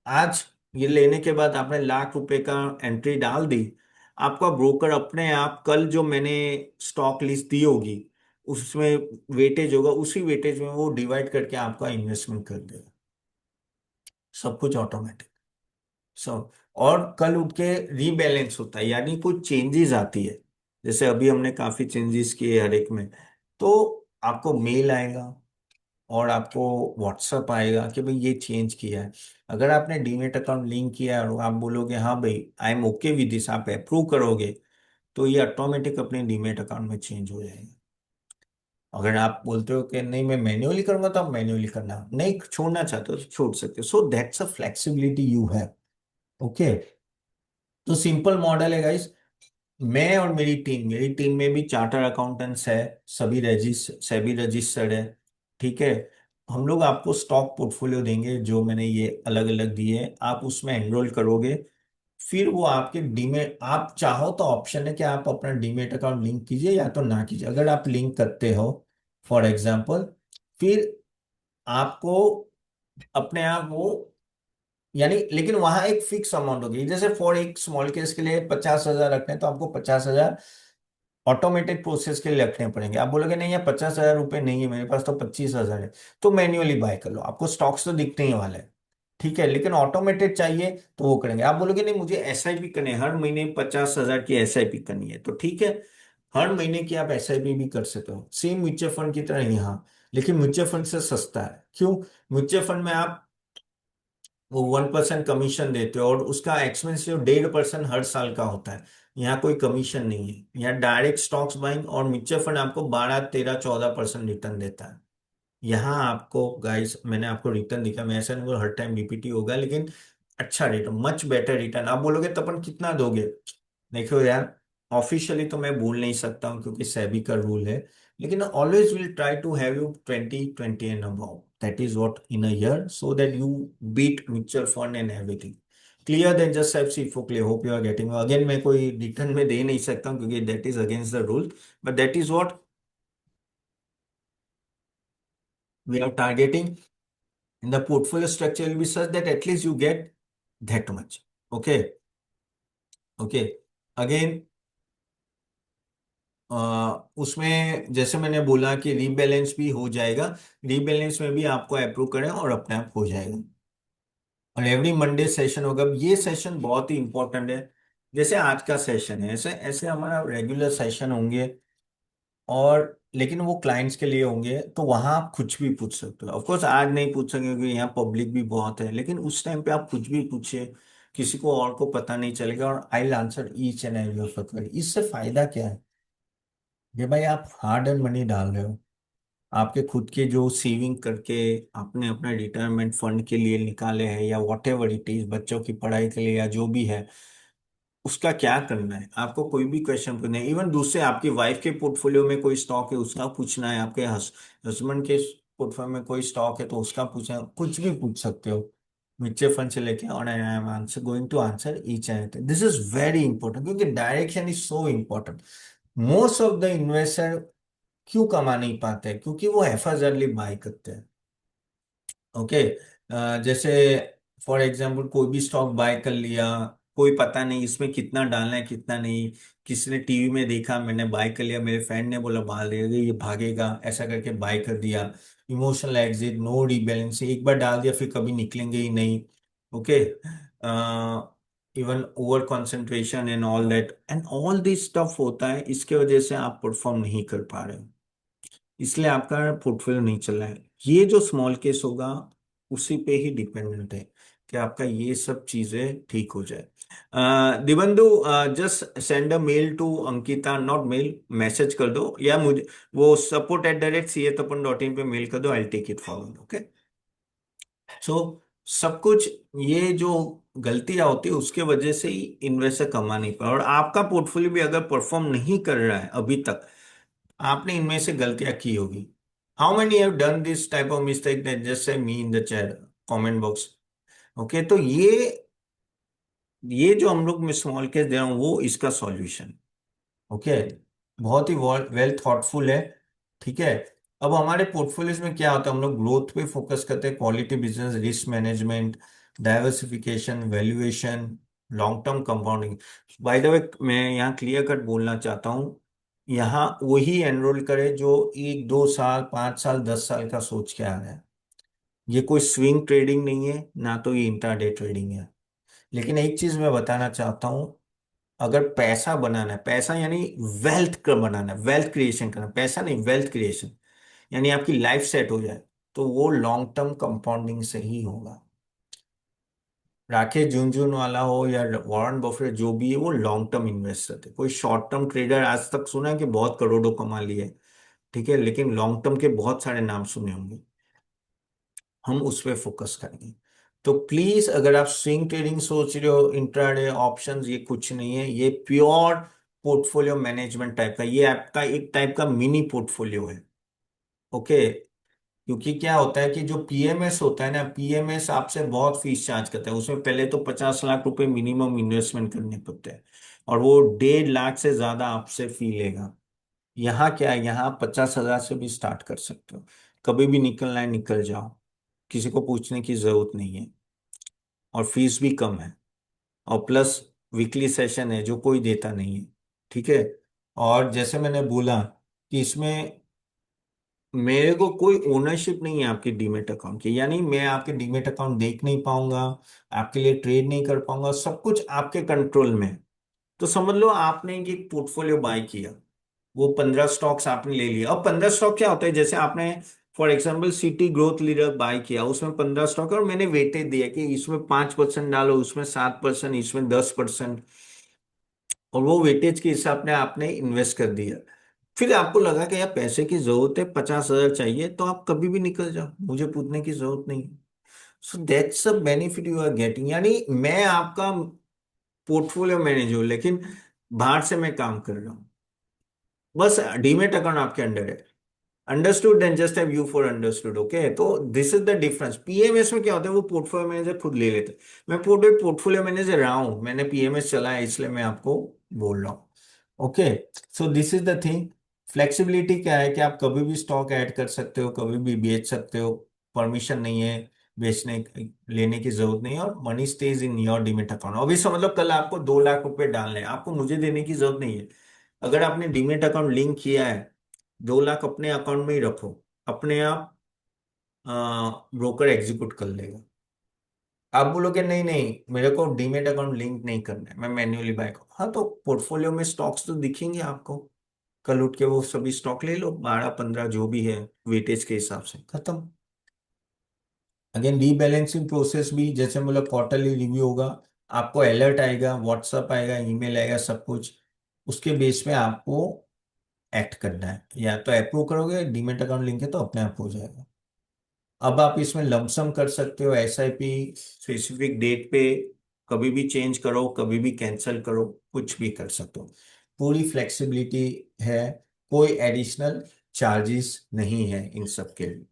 [SPEAKER 1] आज ये लेने के बाद आपने ₹1,00,000 का एंट्री डाल दी, आपका ब्रोकर अपने आप कल जो मैंने स्टॉक लिस्ट दी होगी उसमें वेटेज होगा, उसी वेटेज में वो डिवाइड करके आपका इन्वेस्टमेंट कर देगा। सब कुछ ऑटोमेटिक। सब। और कल उठ के रीबैलेंस होता है, यानी कुछ चेंजेस आती है, जैसे अभी हमने काफी चेंजेस किए हर एक में, तो आपको मेल आएगा और आपको व्हाट्सएप आएगा कि भाई ये चेंज किया है। अगर आपने डीमेट अकाउंट लिंक किया है और आप बोलोगे हाँ भाई I am okay with this, आप अप्रूव करोगे, तो ये ऑटोमेटिक अपने डीमेट अकाउंट में चेंज हो जाएगा। अगर आप बोलते हो कि नहीं मैं मैन्युअली करूंगा, तो आप मैन्युअली करना, नहीं छोड़ना चाहते हो तो छोड़ सकते हो। सो that's a flexibility you have. Okay. तो सिंपल मॉडल है गाइस। मैं और मेरी टीम में भी चार्टर अकाउंटेंट्स है, सभी सेबी रजिस्टर्ड है। ठीक है। हम लोग आपको स्टॉक पोर्टफोलियो देंगे जो मैंने ये अलग अलग दिए, आप उसमें एनरोल करोगे, फिर वो आपके डीमेट, आप चाहो तो ऑप्शन है कि आप अपना डीमेट अकाउंट लिंक कीजिए या तो ना कीजिए। अगर आप लिंक करते हो फॉर एग्जाम्पल, फिर आपको अपने आप वो, यानी लेकिन वहां एक फिक्स अमाउंट होगी, जैसे फॉर एक स्मॉल केस के लिए 50,000 रखने हैं, तो आपको 50,000 ऑटोमेटेड प्रोसेस के लिए रखने पड़ेंगे। आप बोलोगे नहीं यार 50,000 रुपये नहीं है मेरे पास, तो 25,000 है, तो मैन्युअली बाय कर लो, आपको स्टॉक्स तो दिखते ही वाले हैं। ठीक है, लेकिन ऑटोमेटेड चाहिए तो वो करेंगे। आप बोलोगे नहीं मुझे एसआईपी करनी है, हर महीने 50,000 की एसआईपी करनी है, तो ठीक है, हर महीने की आप एसआईपी भी कर सकते हो, सेम म्यूचुअल फंड की तरह यहाँ। लेकिन म्यूचुअल फंड से सस्ता है, क्यों? म्यूचुअल फंड में आप वो 1% कमीशन देते हो, और उसका एक्सपेंस जो 1.5% हर साल का होता है। यहाँ कोई कमीशन नहीं है, यहाँ डायरेक्ट स्टॉक्स बाइंग, और म्यूचुअल फंड आपको 12, 13, 14% रिटर्न देता है। यहाँ आपको गाइस मैंने आपको रिटर्न दिखा, मैं ऐसा नहीं बोल हर टाइम रिपीट ही होगा, लेकिन अच्छा रिटर्न, मच बेटर रिटर्न। आप बोलोगे तो अपन कितना दोगे? देखो यार, ऑफिशियली तो मैं बोल नहीं सकता हूँ क्योंकि सेबी का रूल है, लेकिन always will try to have you 20 and above, that is what in a year, so that you beat mutual fund and everything. Clear then just have C for clear, hope you are getting. Again मैं कोई return में दे नहीं सकता हूँ क्योंकि that is against the rule, but that is what we are targeting, and the portfolio structure will be such that at least you get that much. Okay. Okay. Again उसमें जैसे मैंने बोला कि रीबैलेंस भी हो जाएगा, रीबैलेंस में भी आपको अप्रूव करें और अपने आप हो जाएगा। और एवरी मंडे सेशन होगा। अब ये सेशन बहुत ही इंपॉर्टेंट है, जैसे आज का सेशन है, ऐसे ऐसे हमारा रेगुलर सेशन होंगे, और लेकिन वो क्लाइंट्स के लिए होंगे, तो वहां आप कुछ भी पूछ सकते हो। ऑफ कोर्स आज नहीं पूछ सकेंगे क्योंकि यहाँ पब्लिक भी बहुत है, लेकिन उस टाइम पे आप कुछ भी पूछिए, किसी को और को पता नहीं चलेगा, और I will answer each and every of query. इससे फायदा क्या है? ये भाई आप हार्ड एंड मनी डाल रहे हो, आपके खुद के जो सेविंग करके आपने अपने रिटायरमेंट फंड के लिए निकाले हैं, या वॉट एवर इट इज, बच्चों की पढ़ाई के लिए या जो भी है, उसका क्या करना है, आपको कोई भी क्वेश्चन पूछना है। इवन दूसरे आपकी वाइफ के पोर्टफोलियो में कोई स्टॉक है उसका पूछना है, आपके हस्बैंड के पोर्टफोलियो में कोई स्टॉक है तो उसका पूछना है, कुछ भी पूछ सकते हो म्यूचुअल फंड से लेके। और I am answer going to answer each and everything. This is very important क्योंकि direction is so important. Most of the investor क्यों कमा नहीं पाते हैं? क्योंकि वो हैफाजर्ली बाय करते हैं। ओके। जैसे फॉर एग्जांपल कोई भी स्टॉक बाय कर लिया, कोई पता नहीं इसमें कितना डालना है कितना नहीं, किसी ने टीवी में देखा मैंने बाय कर लिया, मेरे फ्रेंड ने बोला बाल देगा ये भागेगा, ऐसा करके बाय कर दिया। इमोशनल एग्जिट, नो रीबैलेंस, एक बार डाल दिया फिर कभी निकलेंगे ही नहीं। Okay. Even over concentration and all that and all this stuff होता है, इसके वजह से आप परफॉर्म नहीं कर पा रहे हो, इसलिए आपका पोर्टफोलियो नहीं चल रहा है। ये जो स्मॉल केस होगा उसी पे ही डिपेंडेंट है कि आपका ये सब चीजें ठीक हो जाए। Dibandhu, just send a mail to Ankita, not mail, message कर दो, या मुझे वो support@CA tapan.in पे मेल कर दो, I take it forward. Okay. So सब कुछ ये जो गलतियां होती है उसके वजह से ही इन्वेस्टर कमा नहीं पा, और आपका पोर्टफोलियो भी अगर परफॉर्म नहीं कर रहा है अभी तक, आपने इनमें से गलतियां की होगी। How many have done this type of mistake that just say me in the chat comment box. Okay, तो ये जो हम लोग में स्मॉल केस दे रहा हूँ वो इसका सॉल्यूशन। ओके, बहुत ही वेल थॉटफुल है। ठीक है, अब हमारे पोर्टफोलियोज में क्या होता है, हम लोग ग्रोथ पे फोकस करते हैं, quality business, risk management, diversification, valuation, long term compounding. Bye the वे, मैं यहाँ क्लियर कट बोलना चाहता हूँ, यहाँ वही एनरोल करे जो 1 2 साल 5 साल 10 साल का सोच के आ रहा है। ये कोई स्विंग ट्रेडिंग नहीं है, ना तो ये इंट्राडे ट्रेडिंग है। लेकिन एक चीज मैं बताना चाहता हूँ, अगर पैसा बनाना है, पैसा यानी वेल्थ का बनाना है, वेल्थ क्रिएशन करना, पैसा नहीं वेल्थ क्रिएशन, यानी आपकी लाइफ सेट हो जाए, तो वो लॉन्ग टर्म कंपाउंडिंग से ही होगा। राकेश झुनझुनवाला हो या वॉरेन बफेट, जो भी है वो लॉन्ग टर्म इन्वेस्टर थे। कोई शॉर्ट टर्म ट्रेडर आज तक सुना है कि बहुत करोड़ों कमा लिए? ठीक है, लेकिन लॉन्ग टर्म के बहुत सारे नाम सुने होंगे। हम उस पर फोकस करेंगे। तो प्लीज, अगर आप स्विंग ट्रेडिंग सोच रहे हो, इंट्राडे ऑप्शंस, ये कुछ नहीं है, ये प्योर पोर्टफोलियो मैनेजमेंट टाइप का, ये आपका एक टाइप का मिनी पोर्टफोलियो है। ओके, क्योंकि क्या होता है कि जो पीएमएस होता है ना, पीएमएस आपसे बहुत फीस चार्ज करता है, उसमें पहले तो 50 लाख रुपए मिनिमम इन्वेस्टमेंट करने पड़ते हैं, और वो 1.5 लाख से ज्यादा आपसे फी लेगा। यहाँ क्या है, यहाँ 50 हजार से भी स्टार्ट कर सकते हो, कभी भी निकलना है निकल जाओ, किसी को पूछने की जरूरत नहीं है, और फीस भी कम है, और प्लस वीकली सेशन है जो कोई देता नहीं है। ठीक है, और जैसे मैंने बोला कि इसमें मेरे को कोई ओनरशिप नहीं है आपके डीमेट अकाउंट की, यानी मैं आपके डीमेट अकाउंट देख नहीं पाऊंगा, आपके लिए ट्रेड नहीं कर पाऊंगा, सब कुछ आपके कंट्रोल में है। तो समझ लो आपने एक पोर्टफोलियो बाय किया, वो 15 स्टॉक्स आपने ले लिया। अब 15 स्टॉक क्या होता है, जैसे आपने for example city growth leader buy किया, उसमें 15 स्टॉक है, और मैंने वेटेज दिया कि इसमें 5% डालो, उसमें 7%, इसमें 10%, और वो वेटेज के हिसाब से आपने इन्वेस्ट कर दिया। फिर आपको लगा कि यार पैसे की जरूरत है, 50 हजार चाहिए, तो आप कभी भी निकल जाओ, मुझे पूछने की जरूरत नहीं। So that's a benefit you are getting, यानी मैं आपका पोर्टफोलियो मैनेजर हूं, लेकिन बाहर से मैं काम कर रहा हूँ, बस डीमेट अकाउंट आपके अंडर है। Understood, then just have you for understood. Okay, तो this is the difference. PMS में क्या होता है, वो पोर्टफोलियो मैनेजर खुद ले लेते हैं। मैं पूरे पोर्टफोलियो मैनेजर रहा हूं, मैंने पीएमएस चला है, इसलिए मैं आपको बोल रहा हूँ। Okay, so this is the thing. Flexibility क्या है कि आप कभी भी स्टॉक ऐड कर सकते हो, कभी भी बेच सकते हो, परमिशन नहीं है बेचने, लेने की जरूरत नहीं है, और money stage in your demat account. अभी समझ लो कल आपको 2 लाख रुपए डालने हैं, आपको मुझे देने की जरूरत नहीं है। अगर आपने डीमेट अकाउंट लिंक किया है, 2 लाख अपने अकाउंट में ही रखो, अपने आप ब्रोकर एग्जीक्यूट कर लेगा। आप बोलोगे नहीं नहीं, मेरे को डीमेट अकाउंट लिंक नहीं करना है, मैं मैन्युअली बाय करूँ, हाँ तो पोर्टफोलियो में स्टॉक्स तो दिखेंगे आपको, कल उठ के वो सभी स्टॉक ले लो, 12 15 जो भी है वेटेज के हिसाब से, खत्म। अगेन रीबैलेंसिंग प्रोसेस भी, जैसे मतलब क्वार्टरली रिव्यू होगा, आपको अलर्ट आएगा, व्हाट्सअप आएगा, ईमेल आएगा, सब कुछ उसके बेस पे आपको एक्ट करना है। या तो अप्रूव करोगे, डीमेट अकाउंट लिंक है तो अपने आप हो जाएगा। अब आप इसमें लमसम कर सकते हो, एसआईपी स्पेसिफिक डेट पे, कभी भी चेंज करो, कभी भी कैंसिल करो, कुछ भी कर सकते हो, पूरी फ्लेक्सिबिलिटी है, कोई एडिशनल चार्जेस नहीं है इन सब के लिए।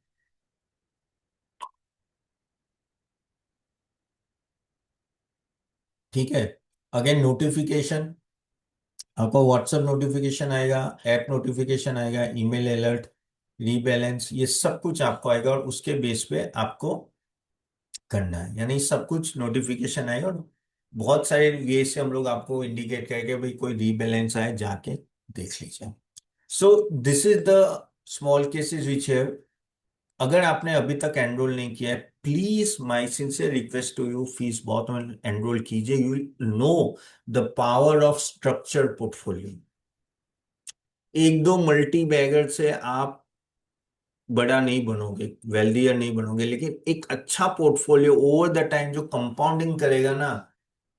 [SPEAKER 1] ठीक है, अगेन नोटिफिकेशन, आपको व्हाट्सएप नोटिफिकेशन आएगा, ऐप नोटिफिकेशन आएगा, ईमेल अलर्ट, रीबैलेंस, ये सब कुछ आपको आएगा, और उसके बेस पे आपको करना है, यानी सब कुछ नोटिफिकेशन आएगा, और बहुत सारे वे से हम लोग आपको इंडिकेट करेंगे भाई कोई रीबैलेंस आए, जाके देख लीजिए। So this is the small cases which है। अगर आपने अभी तक एनरोल नहीं किया है, please my sincere request to you, fees बहुत एनरोल कीजिए, you know the power of structure portfolio. एक दो मल्टी बैगर से आप बड़ा नहीं बनोगे, वेल्दियर नहीं बनोगे, लेकिन एक अच्छा पोर्टफोलियो ओवर द टाइम जो कंपाउंडिंग करेगा ना,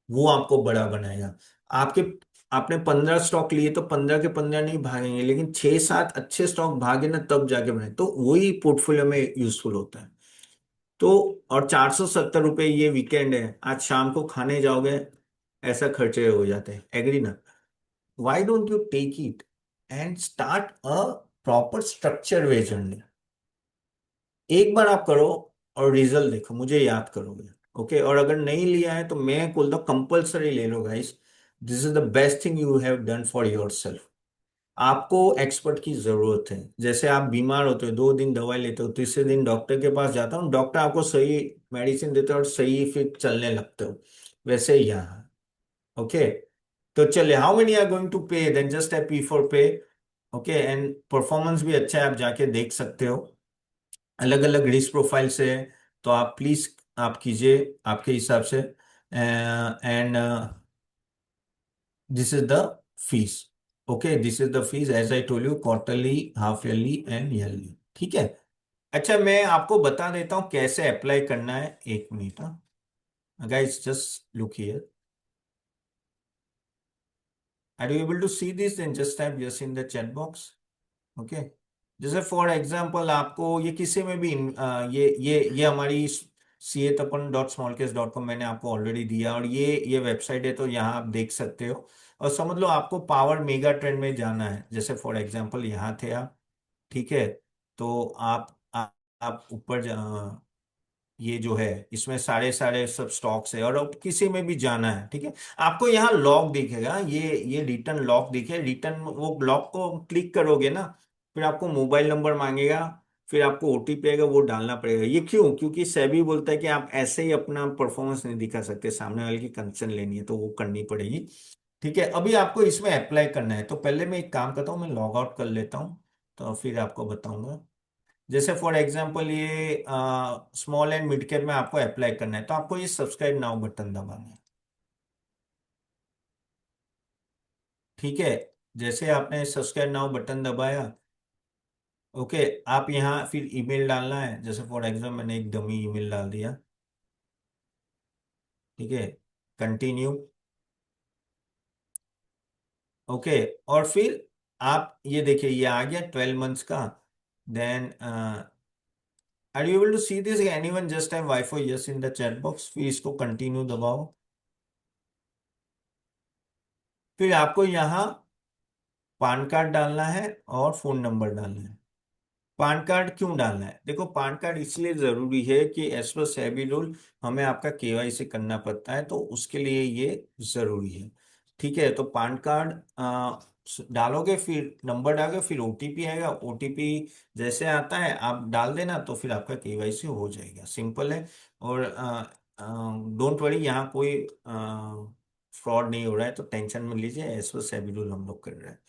[SPEAKER 1] वो आपको बड़ा बनाएगा। आपके आपने 15 स्टॉक लिए तो 15 के 15 नहीं भागेंगे, लेकिन 6 7 अच्छे स्टॉक भागे ना, तब जाके बने, तो वही पोर्टफोलियो में यूजफुल होता है। तो और 470 रुपये ये वीकेंड है, आज शाम को खाने जाओगे, ऐसा खर्चे हो जाते हैं, एग्री ना? Why don't you take it and start a proper structure way journey. एक बार आप करो और रिजल्ट देखो, मुझे याद करोगे। ओके, और अगर नहीं लिया है तो मैं बोलता हूँ कंपल्सरी ले लो guys. This is the best thing you have done for yourself. आपको एक्सपर्ट की जरूरत है। जैसे आप बीमार होते हो, 2 दिन दवाई लेते हो, तीसरे दिन डॉक्टर के पास जाता हूँ, डॉक्टर आपको सही मेडिसिन देते हो और सही फिर चलने लगते हो। वैसे ही यहाँ। ओके, तो चलिए, how many are going to pay, then just tap P for pay. Okay, and performance भी अच्छा है, आप जाके देख सकते हो, अलग अलग रिस्क प्रोफाइल से है। तो आप प्लीज आप कीजिए आपके हिसाब से। And this is the fees. Okay, this is the fees as I told you, quarterly, half yearly and yearly. ठीक है। अच्छा, मैं आपको बता देता हूँ कैसे अप्लाई करना है, 1 minute. Guys just look here, are you able to see this? Then just type yes in the chat box. Okay, जैसे फॉर एग्जांपल आपको ये किसी में भी ये हमारी C A Tapan dot small case dot com मैंने आपको ऑलरेडी दिया, और ये वेबसाइट है, तो यहाँ आप देख सकते हो। और समझ लो आपको पावर मेगा ट्रेंड में जाना है, जैसे फॉर एग्जांपल यहाँ थे आप। ठीक है, तो आप ऊपर ये जो है, इसमें सारे सारे सब स्टॉक्स है, और अब किसी में भी जाना है, ठीक है। आपको यहाँ लॉक दिखेगा, ये रिटर्न लॉक दिखे, रिटर्न वो लॉक को क्लिक करोगे ना, फिर आपको मोबाइल नंबर मांगेगा, फिर आपको ओटीपी आएगा, वो डालना पड़ेगा। ये क्यों? क्योंकि सेबी बोलता है कि आप ऐसे ही अपना परफॉर्मेंस नहीं दिखा सकते, सामने वाले की कंसर्न लेनी है, तो वो करनी पड़ेगी। ठीक है, अभी आपको इसमें अप्लाई करना है, तो पहले मैं एक काम करता हूँ, मैं लॉग आउट कर लेता हूँ, तो फिर आपको बताऊंगा। जैसे फॉर एग्जांपल ये स्मॉल एंड मिड कैप में आपको अप्लाई करना है, तो आपको ये सब्सक्राइब नाउ बटन दबाना है। ठीक है, जैसे आपने सब्सक्राइब नाउ बटन दबाया, ओके, आप यहाँ फिर ईमेल डालना है, जैसे फॉर एग्जांपल मैंने एक डमी ईमेल डाल दिया। ठीक है, कंटिन्यू। ओके, और फिर आप ये देखिए, ये आ गया 12 मंथ्स का। Then are you able to see this? Anyone just type Y for yes in the chat box, फिर इसको कंटिन्यू दबाओ। फिर आपको यहाँ पान कार्ड डालना है और फोन नंबर डालना है। पान कार्ड क्यों डालना है? देखो, पान कार्ड इसलिए जरूरी है कि एज पर सेबी रूल हमें आपका केवाईसी करना पड़ता है, तो उसके लिए ये जरूरी है। ठीक है, तो पान कार्ड डालोगे, फिर नंबर डालोगे, फिर ओटीपी आएगा, ओटीपी जैसे आता है आप डाल देना, तो फिर आपका केवाईसी हो जाएगा, सिंपल है। और डोंट वरी, यहाँ कोई फ्रॉड नहीं हो रहा है, तो टेंशन मत लीजिए, एज पर सेबी रूल हम लोग कर रहे हैं।